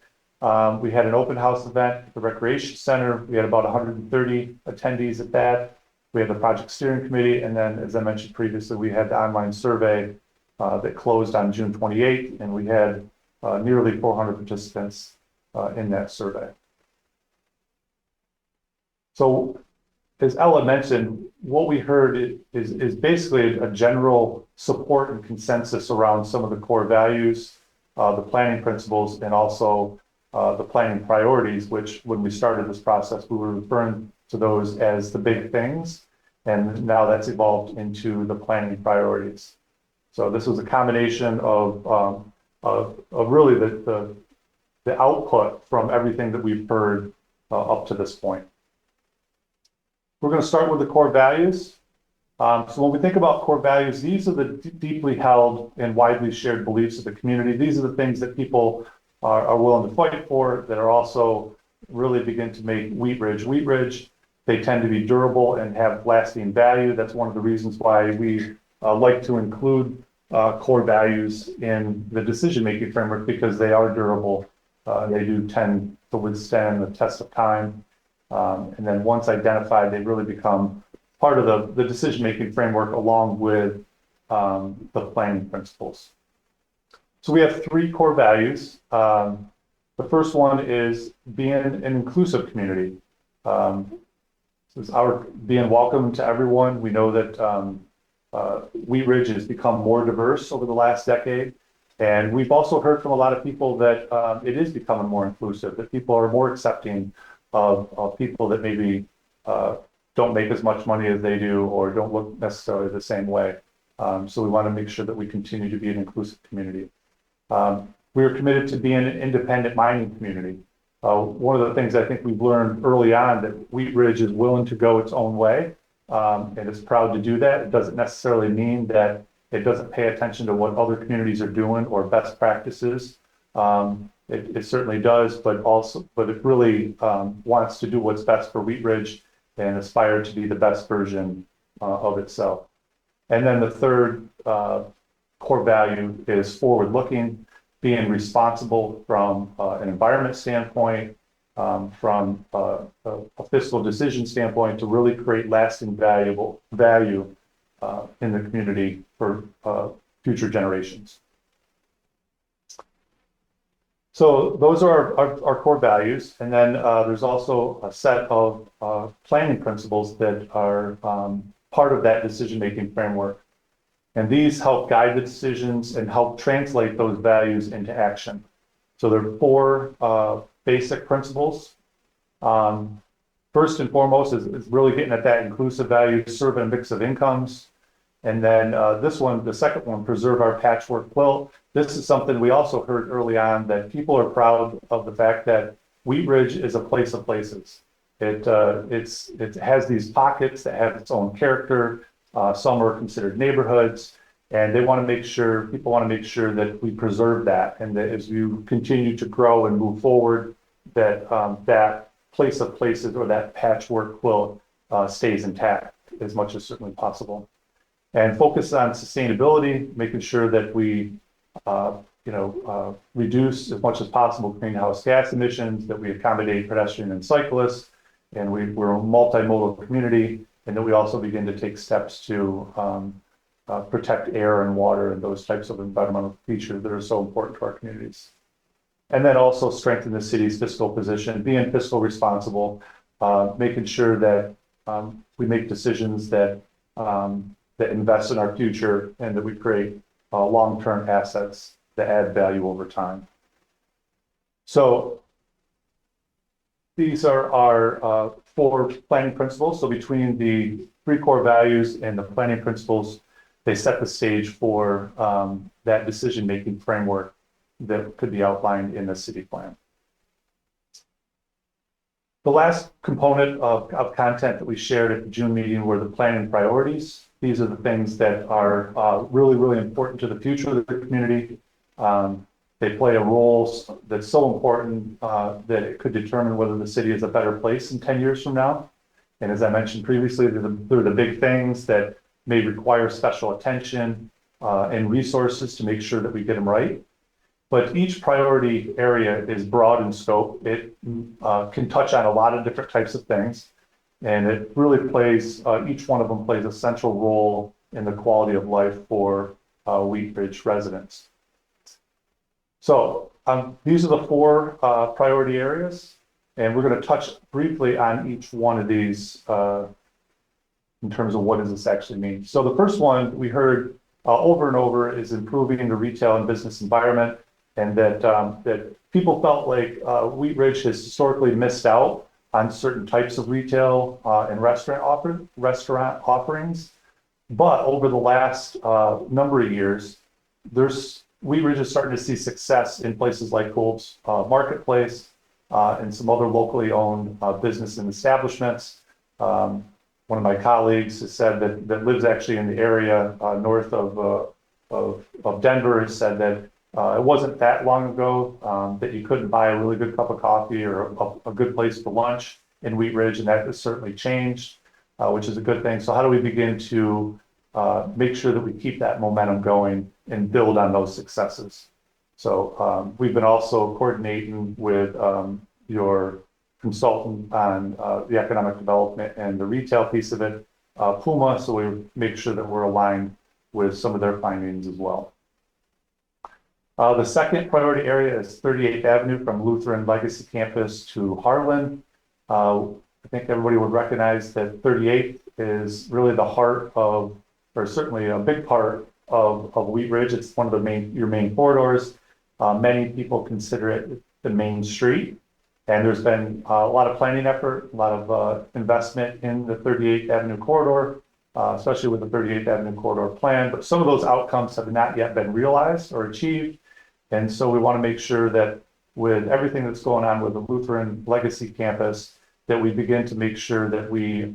We had an open house event at the Recreation Center. We had about 130 attendees at that. We had the project steering committee, and then, as I mentioned previously, we had the online survey that closed on June 28th, and we had nearly 400 participants in that survey. So, as Ella mentioned, what we heard is basically a general support and consensus around some of the core values, the planning principles, and also the planning priorities, which when we started this process, we were referring to those as the big things. And now that's evolved into the planning priorities. So this was a combination of really the output from everything that we've heard up to this point. We're going to start with the core values. So when we think about core values, these are the deeply held and widely shared beliefs of the community. These are the things that people are willing to fight for, that are also really begin to make Wheat Ridge. They tend to be durable and have lasting value. That's one of the reasons why we like to include core values in the decision-making framework, because they are durable. They do tend to withstand the test of time. And then once identified, they really become part of the decision-making framework along with the planning principles. So we have 3 core values. The first one is being an inclusive community. This is our being welcome to everyone. We know that Wheat Ridge has become more diverse over the last decade. And we've also heard from a lot of people that it is becoming more inclusive, that people are more accepting of people that maybe don't make as much money as they do or don't look necessarily the same way. So we want to make sure that we continue to be an inclusive community. We are committed to being an independent mining community. One of the things I think we've learned early on, that Wheat Ridge is willing to go its own way and is proud to do that. It doesn't necessarily mean that it doesn't pay attention to what other communities are doing or best practices. It certainly does, but it really wants to do what's best for Wheat Ridge and aspire to be the best version of itself. And then the third core value is forward-looking, being responsible from an environment standpoint, from a fiscal decision standpoint, to really create lasting value in the community for future generations. So those are our core values. And then there's also a set of planning principles that are part of that decision-making framework. And these help guide the decisions and help translate those values into action. So there are 4 basic principles. First and foremost is really getting at that inclusive value, serve a mix of incomes. And then this one, the second one, preserve our patchwork quilt. This is something we also heard early on, that people are proud of the fact that Wheat Ridge is a place of places. It has these pockets that have its own character. Some are considered neighborhoods, and people want to make sure that we preserve that, and that as you continue to grow and move forward, that that place of places, or that patchwork quilt, stays intact as much as certainly possible. And focus on sustainability, making sure that we reduce as much as possible greenhouse gas emissions, that we accommodate pedestrian and cyclists, and we're a multimodal community, and that we also begin to take steps to protect air and water and those types of environmental features that are so important to our communities. And then also strengthen the city's fiscal position, being fiscal responsible, making sure that we make decisions that invest in our future, and that we create long-term assets that add value over time. So these are our 4 planning principles. So between the 3 core values and the planning principles, they set the stage for that decision-making framework that could be outlined in the city plan. The last component of content that we shared at the June meeting were the planning priorities. These are the things that are really, really important to the future of the community. They play a role that's so important that it could determine whether the city is a better place in 10 years from now. And as I mentioned previously, they're the big things that may require special attention and resources to make sure that we get them right. But each priority area is broad in scope. It can touch on a lot of different types of things. And it really plays, each one of them plays a central role in the quality of life for Wheat Ridge residents. So these are the 4 priority areas, and we're going to touch briefly on each one of these in terms of what does this actually mean. So the first one we heard over and over is improving the retail and business environment, and that people felt like Wheat Ridge has historically missed out on certain types of retail and restaurant offerings. But over the last number of years, Wheat Ridge is starting to see success in places like Gold's Marketplace and some other locally owned business and establishments. One of my colleagues has said that lives actually in the area north of Denver has said that it wasn't that long ago that you couldn't buy a really good cup of coffee or a good place for lunch in Wheat Ridge, and that has certainly changed, which is a good thing. So how do we begin to make sure that we keep that momentum going and build on those successes? So we've been also coordinating with your consultant on the economic development and the retail piece of it, Puma, so we make sure that we're aligned with some of their findings as well. The second priority area is 38th Avenue from Lutheran Legacy Campus to Harlan. I think everybody would recognize that 38th is really the heart of, or certainly a big part of Wheat Ridge. It's one of your main corridors. Many people consider it the main street. And there's been a lot of planning effort, a lot of investment in the 38th Avenue corridor, especially with the 38th Avenue corridor plan. But some of those outcomes have not yet been realized or achieved. And so we want to make sure that with everything that's going on with the Lutheran Legacy Campus, that we begin to make sure that we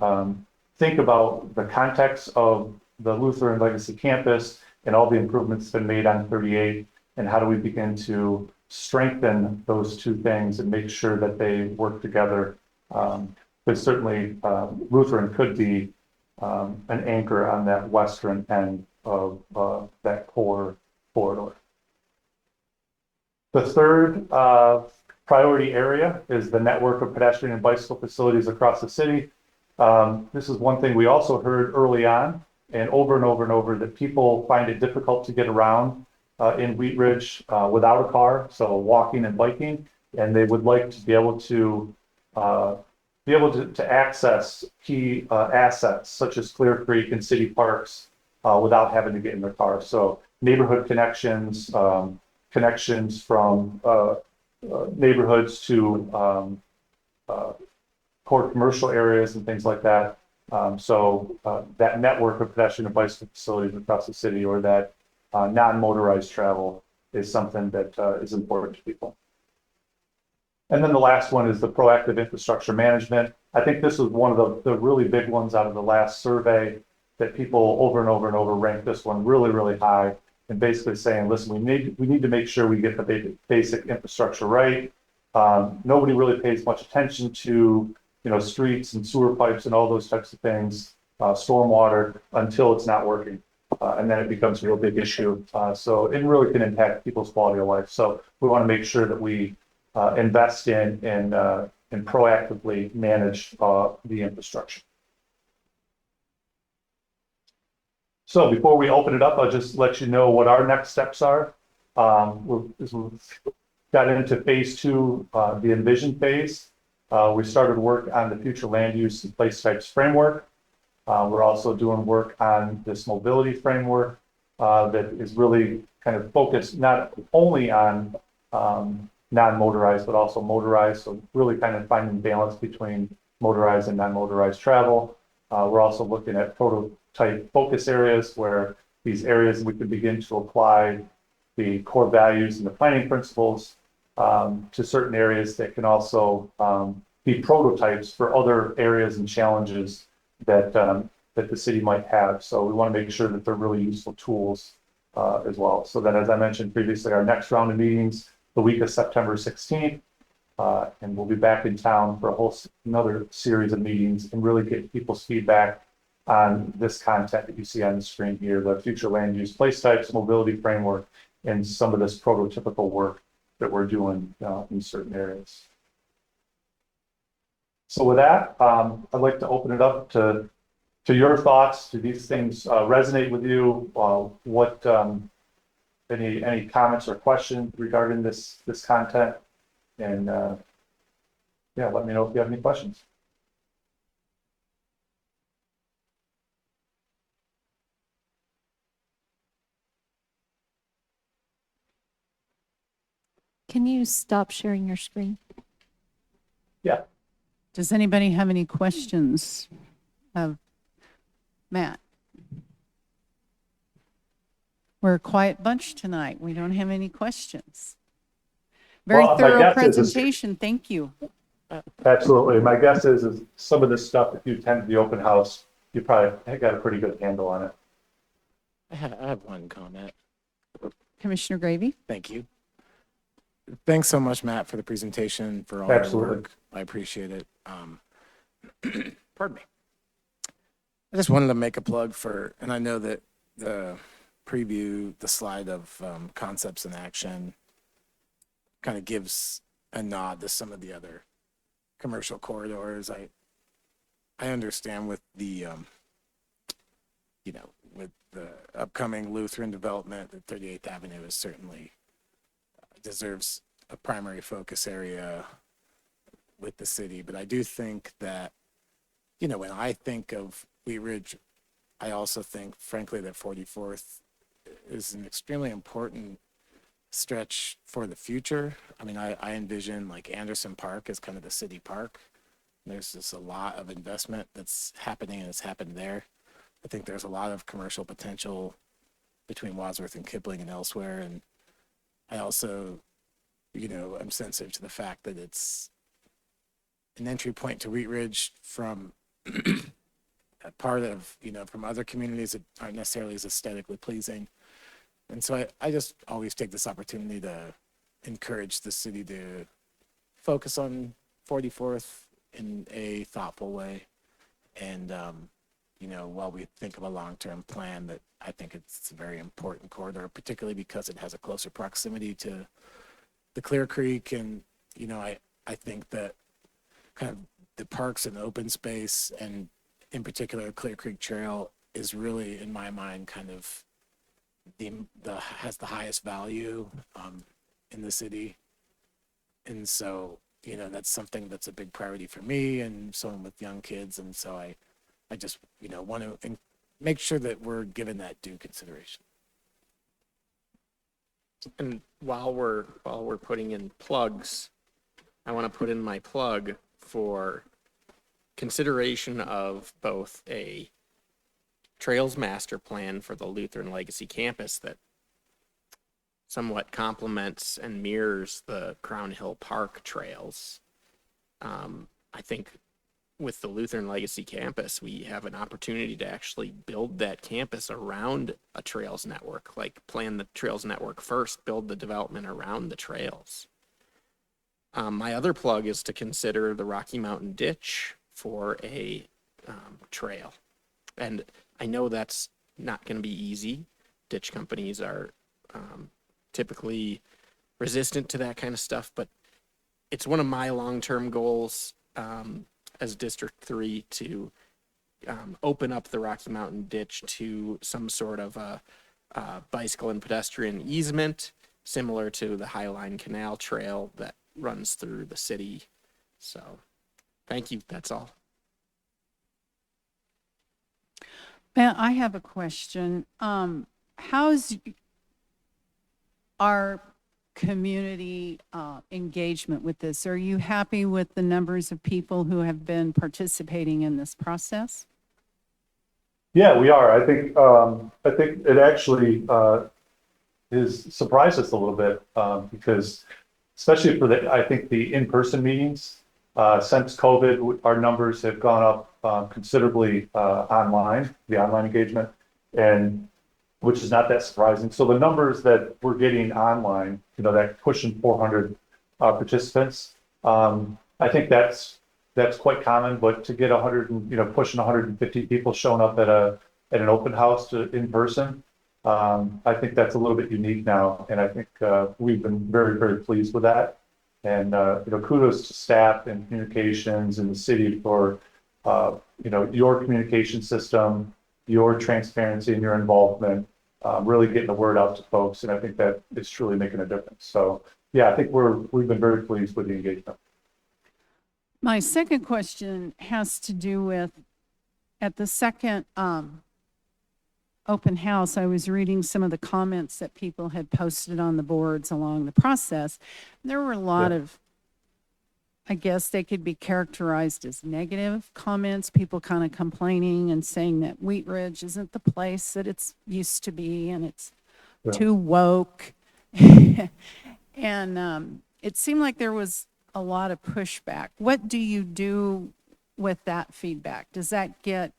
think about the context of the Lutheran Legacy Campus and all the improvements that have been made on 38, and how do we begin to strengthen those two things and make sure that they work together. But certainly Lutheran could be an anchor on that western end of that core corridor. The third priority area is the network of pedestrian and bicycle facilities across the city. This is one thing we also heard early on and over and over that people find it difficult to get around in Wheat Ridge without a car, so walking and biking, and they would like to be able to access key assets such as Clear Creek and city parks without having to get in their car. So neighborhood connections, connections from neighborhoods to core commercial areas and things like that. So that network of pedestrian and bicycle facilities across the city, or that non-motorized travel, is something that is important to people. And then the last one is the proactive infrastructure management. I think this was one of the really big ones out of the last survey, that people over and over ranked this one really high, and basically saying, listen, we need to make sure we get the basic infrastructure right. Nobody really pays much attention to, streets and sewer pipes and all those types of things, stormwater, until it's not working. And then it becomes a real big issue. So it really can impact people's quality of life. So we want to make sure that we invest in and proactively manage the infrastructure. So before we open it up, I'll just let you know what our next steps are. We've got into phase 2, the envision phase. We started work on the future land use and place types framework. We're also doing work on this mobility framework that is really kind of focused not only on non-motorized, but also motorized. So really kind of finding balance between motorized and non-motorized travel. We're also looking at prototype focus areas, where these areas we could begin to apply the core values and the planning principles to certain areas that can also be prototypes for other areas and challenges that the city might have. So we want to make sure that they're really useful tools as well. So that, as I mentioned previously, our next round of meetings, the week of September 16th, and we'll be back in town for another series of meetings and really get people's feedback on this content that you see on the screen here, the future land use place types, mobility framework, and some of this prototypical work that we're doing in certain areas. So with that, I'd like to open it up to your thoughts. Do these things resonate with you? What any comments or questions regarding this content? And yeah, let me know if you have any questions. Can you stop sharing your screen? Yeah. Does anybody have any questions of Matt? We're a quiet bunch tonight. We don't have any questions. Very Well, my thorough guess is presentation. Thank you. Absolutely. My guess is some of this stuff, if you attend the open house, you probably got a pretty good handle on it. I have one comment. Commissioner Gravy? Thank you. Thanks so much, Matt, for the presentation, for all Absolutely. your work. I appreciate it. Pardon me. I just wanted to make a plug for, and I know that the preview, the slide of concepts in action kind of gives a nod to some of the other commercial corridors. I understand with the, with the upcoming Lutheran development, that 38th Avenue is certainly deserves a primary focus area with the city. But I do think that, when I think of Wheat Ridge, I also think, frankly, that 44th is an extremely important stretch for the future. I mean, I envision like Anderson Park as kind of the city park. There's just a lot of investment that's happening and it's happened there. I think there's a lot of commercial potential between Wadsworth and Kipling and elsewhere. And I also, I'm sensitive to the fact that it's an entry point to Wheat Ridge from a part of, from other communities that aren't necessarily as aesthetically pleasing. And so I just always take this opportunity to encourage the city to focus on 44th in a thoughtful way. And, while we think of a long-term plan, that I think it's a very important corridor, particularly because it has a closer proximity to the Clear Creek. And, I think that kind of the parks and open space, and in particular Clear Creek Trail, is really, in my mind, kind of has the highest value in the city. And so, that's something that's a big priority for me and someone with young kids. And so I just, want to make sure that we're given that due consideration. And while we're putting in plugs, I want to put in my plug for consideration of both a Trails Master Plan for the Lutheran Legacy Campus that somewhat complements and mirrors the Crown Hill Park trails. I think with the Lutheran Legacy Campus, we have an opportunity to actually build that campus around a trails network, like plan the trails network first, build the development around the trails. My other plug is to consider the Rocky Mountain Ditch for a trail. And I know that's not going to be easy. Ditch companies are typically resistant to that kind of stuff, but it's one of my long-term goals as District 3 to open up the Rocky Mountain Ditch to some sort of a bicycle and pedestrian easement, similar to the Highline Canal Trail that runs through the city. So, thank you. That's all. Matt, I have a question. How's our community engagement with this? Are you happy with the numbers of people who have been participating in this process? Yeah, we are. I think it actually has surprised us a little bit because, especially for the in-person meetings, since COVID, our numbers have gone up considerably online, the online engagement, and which is not that surprising. So the numbers that we're getting online, that pushing 400 participants, I think that's quite common. But to get 100 and pushing 150 people showing up at an open house in person, I think that's a little bit unique now, and I think we've been very, very pleased with that. And kudos to staff and communications in the city for your communication system, your transparency, and your involvement, really getting the word out to folks. And I think that is truly making a difference. So yeah, I think we've been very pleased with the engagement. My second question has to do with, at the second open house, I was reading some of the comments that people had posted on the boards along the process. There were a lot of, I guess they could be characterized as negative comments, people kind of complaining and saying that Wheat Ridge isn't the place that it's used to be, and it's too woke. And it seemed like there was a lot of pushback. What do you do with that feedback? Does that get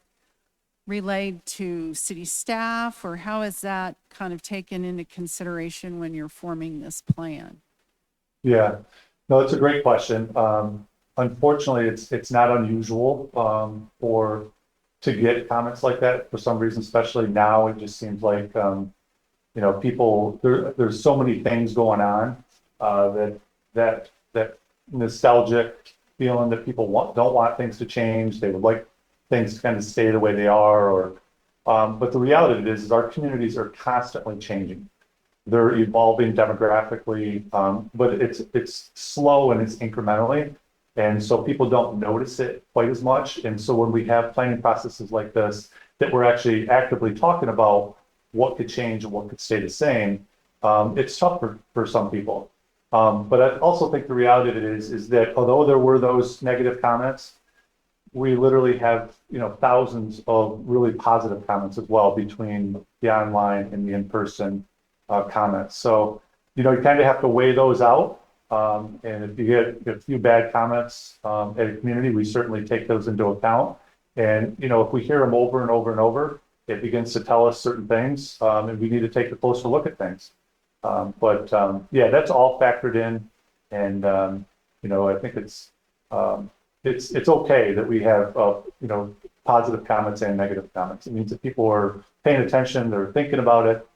relayed to city staff, or how is that kind of taken into consideration when you're forming this plan? Yeah, no, it's a great question. Unfortunately, it's not unusual to get comments like that for some reason, especially now. It just seems like people, there's so many things going on that nostalgic feeling that people don't want things to change. They would like things to kind of stay the way they are, but the reality of it is our communities are constantly changing. They're evolving demographically, but it's slow and it's incrementally. And so people don't notice it quite as much. And so when we have planning processes like this, that we're actually actively talking about what could change and what could stay the same, it's tough for some people. But I also think the reality of it is that although there were those negative comments, we literally have, thousands of really positive comments as well between the online and the in-person comments. So, you kind of have to weigh those out. And if you get a few bad comments at a community, we certainly take those into account. And, if we hear them over and over and over, it begins to tell us certain things, and we need to take a closer look at things. But that's all factored in. And, I think it's okay that we have, positive comments and negative comments. It means that people are paying attention, they're thinking about it,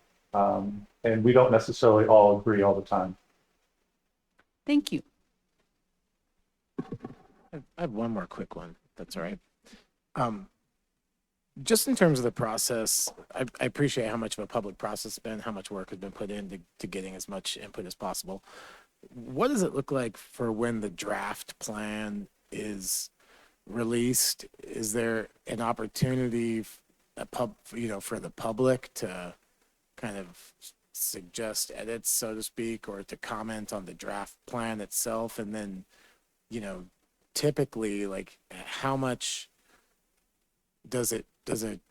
and we don't necessarily all agree all the time. Thank you. I have one more quick one. That's all right. Just in terms of the process, I appreciate how much of a public process it's been, how much work has been put into getting as much input as possible. What does it look like for when the draft plan is released? Is there an opportunity for the public to kind of suggest edits, so to speak, or to comment on the draft plan itself? And then, typically, like, how much does a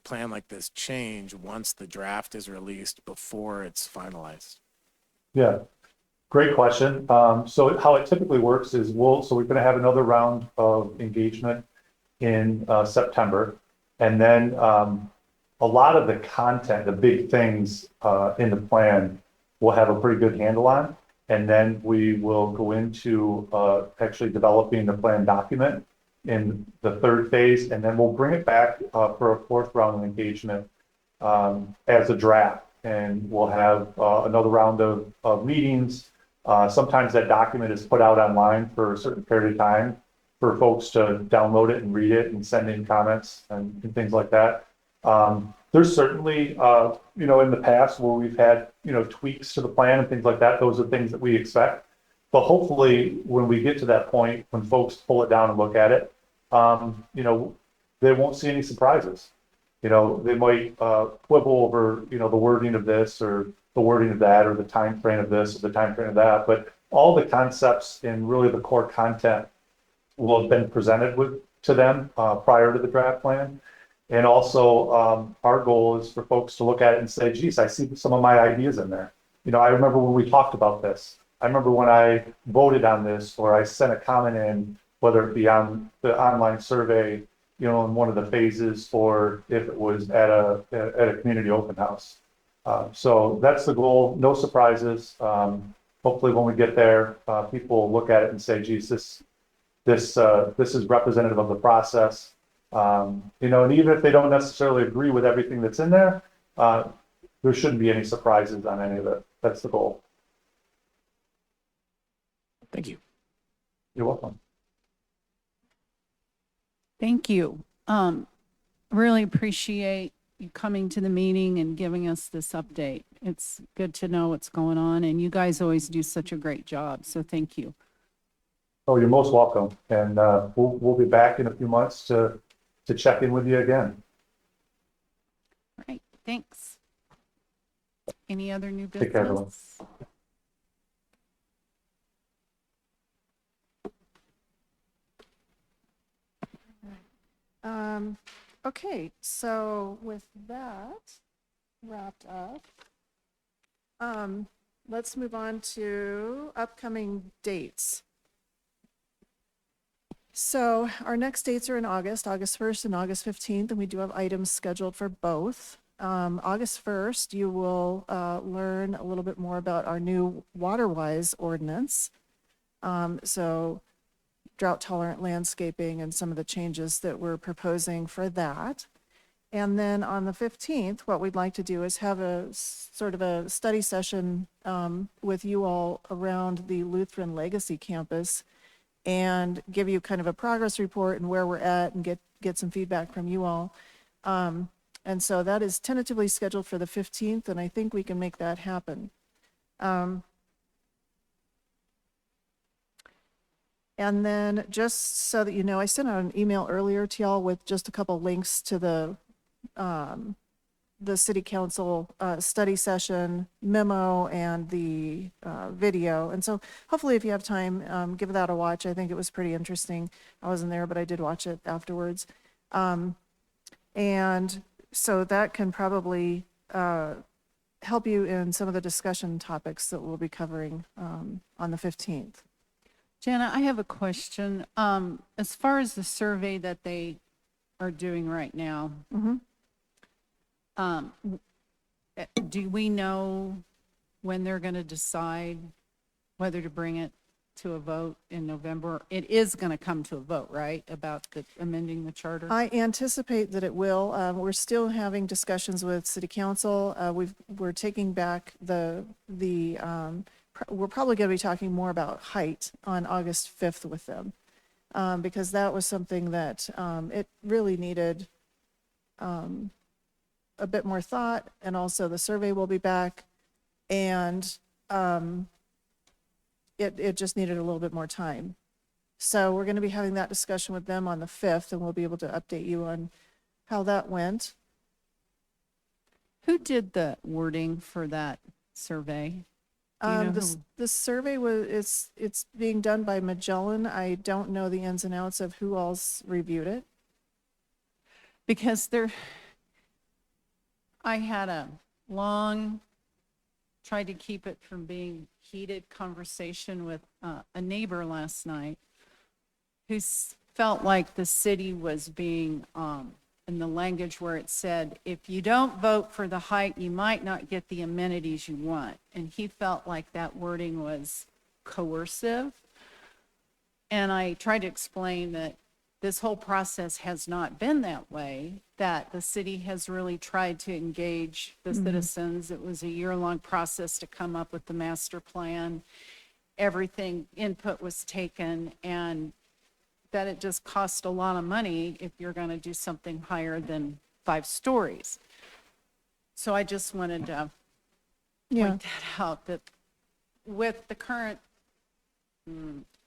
plan like this change once the draft is released before it's finalized? Yeah, great question. So how it typically works is we're going to have another round of engagement in September, and then a lot of the content, the big things in the plan, we'll have a pretty good handle on, and then we will go into actually developing the plan document in the third phase, and then we'll bring it back for a fourth round of engagement as a draft, and we'll have another round of meetings. Sometimes that document is put out online for a certain period of time for folks to download it and read it and send in comments and things like that. There's certainly, in the past where we've had, tweaks to the plan and things like that. Those are things that we expect. But hopefully, when we get to that point, when folks pull it down and look at it, they won't see any surprises. They might quibble over, the wording of this or the wording of that, or the time frame of this or the time frame of that. But all the concepts and really the core content will have been presented to them prior to the draft plan. And also, our goal is for folks to look at it and say, geez, I see some of my ideas in there. I remember when we talked about this. I remember when I voted on this, or I sent a comment in, whether it be on the online survey, in one of the phases, or if it was at a community open house. So that's the goal, no surprises. Hopefully when we get there, people will look at it and say, geez, this is representative of the process. You know, and even if they don't necessarily agree with everything that's in there, there shouldn't be any surprises on any of it. That's the goal. Thank you. You're welcome. Thank you. Really appreciate you coming to the meeting and giving us this update. It's good to know what's going on, and you guys always do such a great job, so thank you. Oh, you're most welcome. And we'll be back in a few months to check in with you again. All right, thanks. Any other new Take care, everyone. business? Okay, so with that wrapped up, let's move on to upcoming dates. So our next dates are in August 1st and August 15th, and we do have items scheduled for both. August 1st, you will learn a little bit more about our new WaterWise ordinance. So drought tolerant landscaping and some of the changes that we're proposing for that. And then on the 15th, what we'd like to do is have a sort of a study session with you all around the Lutheran Legacy Campus and give you kind of a progress report and where we're at and get some feedback from you all. And so that is tentatively scheduled for the 15th, and I think we can make that happen. And then just so that you know, I sent out an email earlier to y'all with just a couple links to the city council study session memo and the video. And so hopefully if you have time, give that a watch. I think it was pretty interesting. I wasn't there, but I did watch it afterwards. And so that can probably help you in some of the discussion topics that we'll be covering on the 15th. Jana, I have a question. As far as the survey that they are doing right now, do we know when they're going to decide whether to bring it to a vote in November? It is going to come to a vote, right, about amending the charter? I anticipate that it will. We're still having discussions with city council. We're taking back we're probably going to be talking more about height on August 5th with them, because that was something that it really needed a bit more thought, and also the survey will be back, and it just needed a little bit more time. So we're going to be having that discussion with them on the 5th, and we'll be able to update you on how that went. Who did the wording for that survey? Do you know who? The survey it's being done by Magellan. I don't know the ins and outs of who else reviewed it. Because I had a long, tried to keep it from being heated conversation with a neighbor last night who felt like the city was being, in the language where it said, if you don't vote for the height, you might not get the amenities you want. And he felt like that wording was coercive. And I tried to explain that this whole process has not been that way, that the city has really tried to engage the citizens. It was a year-long process to come up with the master plan. Everything, input was taken, and that it just cost a lot of money if you're going to do something higher than 5 stories. So I just wanted to point that out, that with the current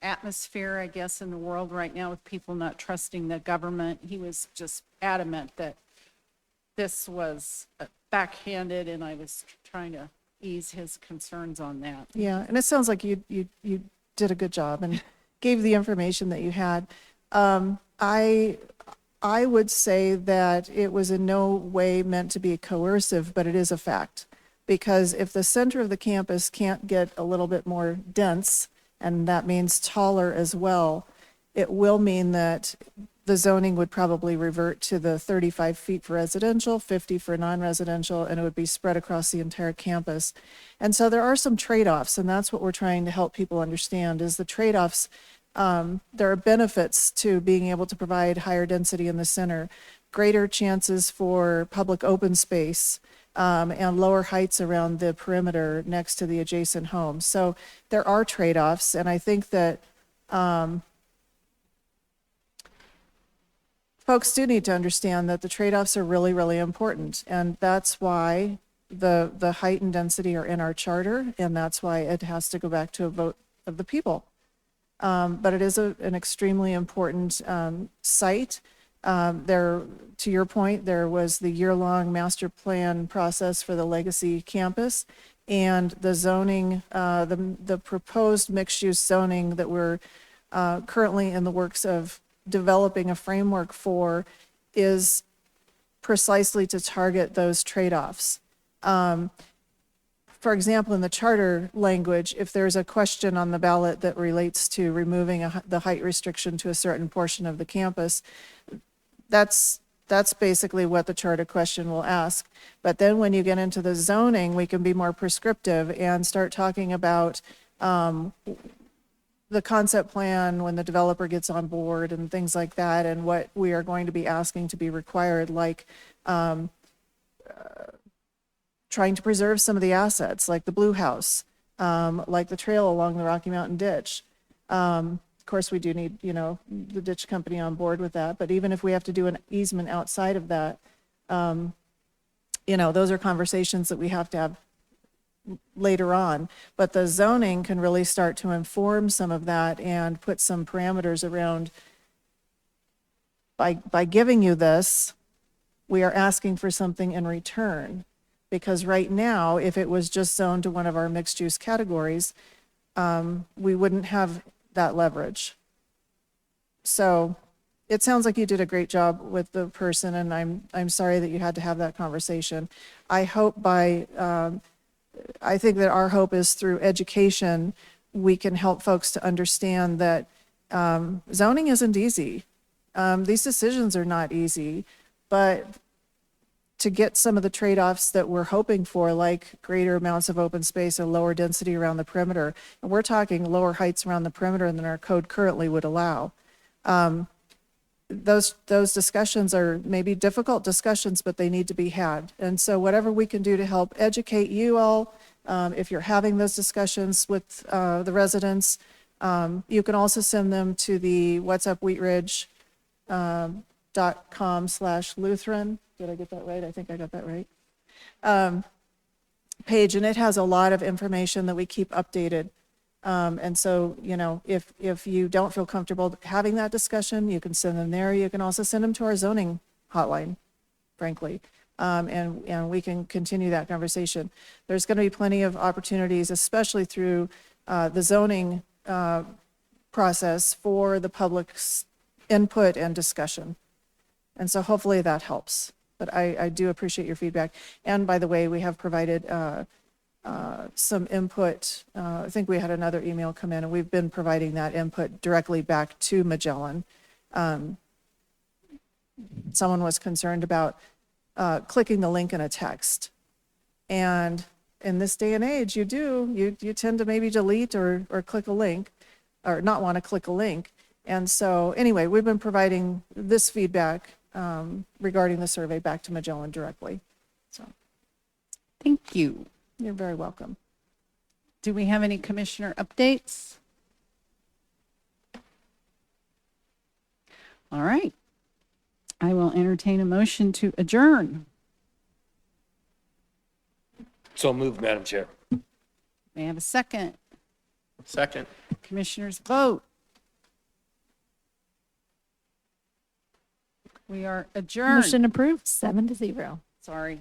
atmosphere, I guess, in the world right now, with people not trusting the government, he was just adamant that this was backhanded, and I was trying to ease his concerns on that. Yeah, and it sounds like you did a good job and gave the information that you had. I would say that it was in no way meant to be coercive, but it is a fact. Because if the center of the campus can't get a little bit more dense, and that means taller as well, it will mean that the zoning would probably revert to the 35 feet for residential, 50 for non-residential, and it would be spread across the entire campus. And so there are some trade-offs, and that's what we're trying to help people understand, is the trade-offs. There are benefits to being able to provide higher density in the center, greater chances for public open space, and lower heights around the perimeter next to the adjacent homes. So there are trade-offs, and I think that folks do need to understand that the trade-offs are really, really important. And that's why the height and density are in our charter, and that's why it has to go back to a vote of the people. But it is an extremely important site. To your point, there was the year-long master plan process for the Legacy campus, and the zoning, the proposed mixed-use zoning that we're currently in the works of developing a framework for is precisely to target those trade-offs. For example, in the charter language, if there's a question on the ballot that relates to removing the height restriction to a certain portion of the campus, that's basically what the charter question will ask. But then when you get into the zoning, we can be more prescriptive and start talking about the concept plan when the developer gets on board and things like that, and what we are going to be asking to be required, like trying to preserve some of the assets, like the Blue House, like the trail along the Rocky Mountain Ditch. Of course, we do need, the ditch company on board with that, but even if we have to do an easement outside of that, those are conversations that we have to have later on. But the zoning can really start to inform some of that and put some parameters around. By giving you this, we are asking for something in return. Because right now, if it was just zoned to one of our mixed-use categories, we wouldn't have that leverage. So it sounds like you did a great job with the person, and I'm sorry that you had to have that conversation. I think that our hope is through education, we can help folks to understand that zoning isn't easy. These decisions are not easy, but to get some of the trade-offs that we're hoping for, like greater amounts of open space and lower density around the perimeter, and we're talking lower heights around the perimeter than our code currently would allow. Those discussions are maybe difficult discussions, but they need to be had. And so whatever we can do to help educate you all, if you're having those discussions with the residents, you can also send them to the whatsupwheatridge.com/Lutheran. Did I get that right? I think I got that right. Page, and it has a lot of information that we keep updated. And so, if you don't feel comfortable having that discussion, you can send them there. You can also send them to our zoning hotline, frankly, and we can continue that conversation. There's going to be plenty of opportunities, especially through the zoning process, for the public's input and discussion. And so hopefully that helps. But I do appreciate your feedback. And by the way, we have provided some input. I think we had another email come in, and we've been providing that input directly back to Magellan. Someone was concerned about clicking the link in a text. And in this day and age, you tend to maybe delete or click a link, or not want to click a link. And so anyway, we've been providing this feedback regarding the survey back to Magellan directly. So Thank you. you're very welcome. Do we have any commissioner updates? All right. I will entertain a motion to adjourn. So moved, Madam Chair. May I have a second? Second. Commissioners vote. We are adjourned. Motion approved, 7-0. Sorry.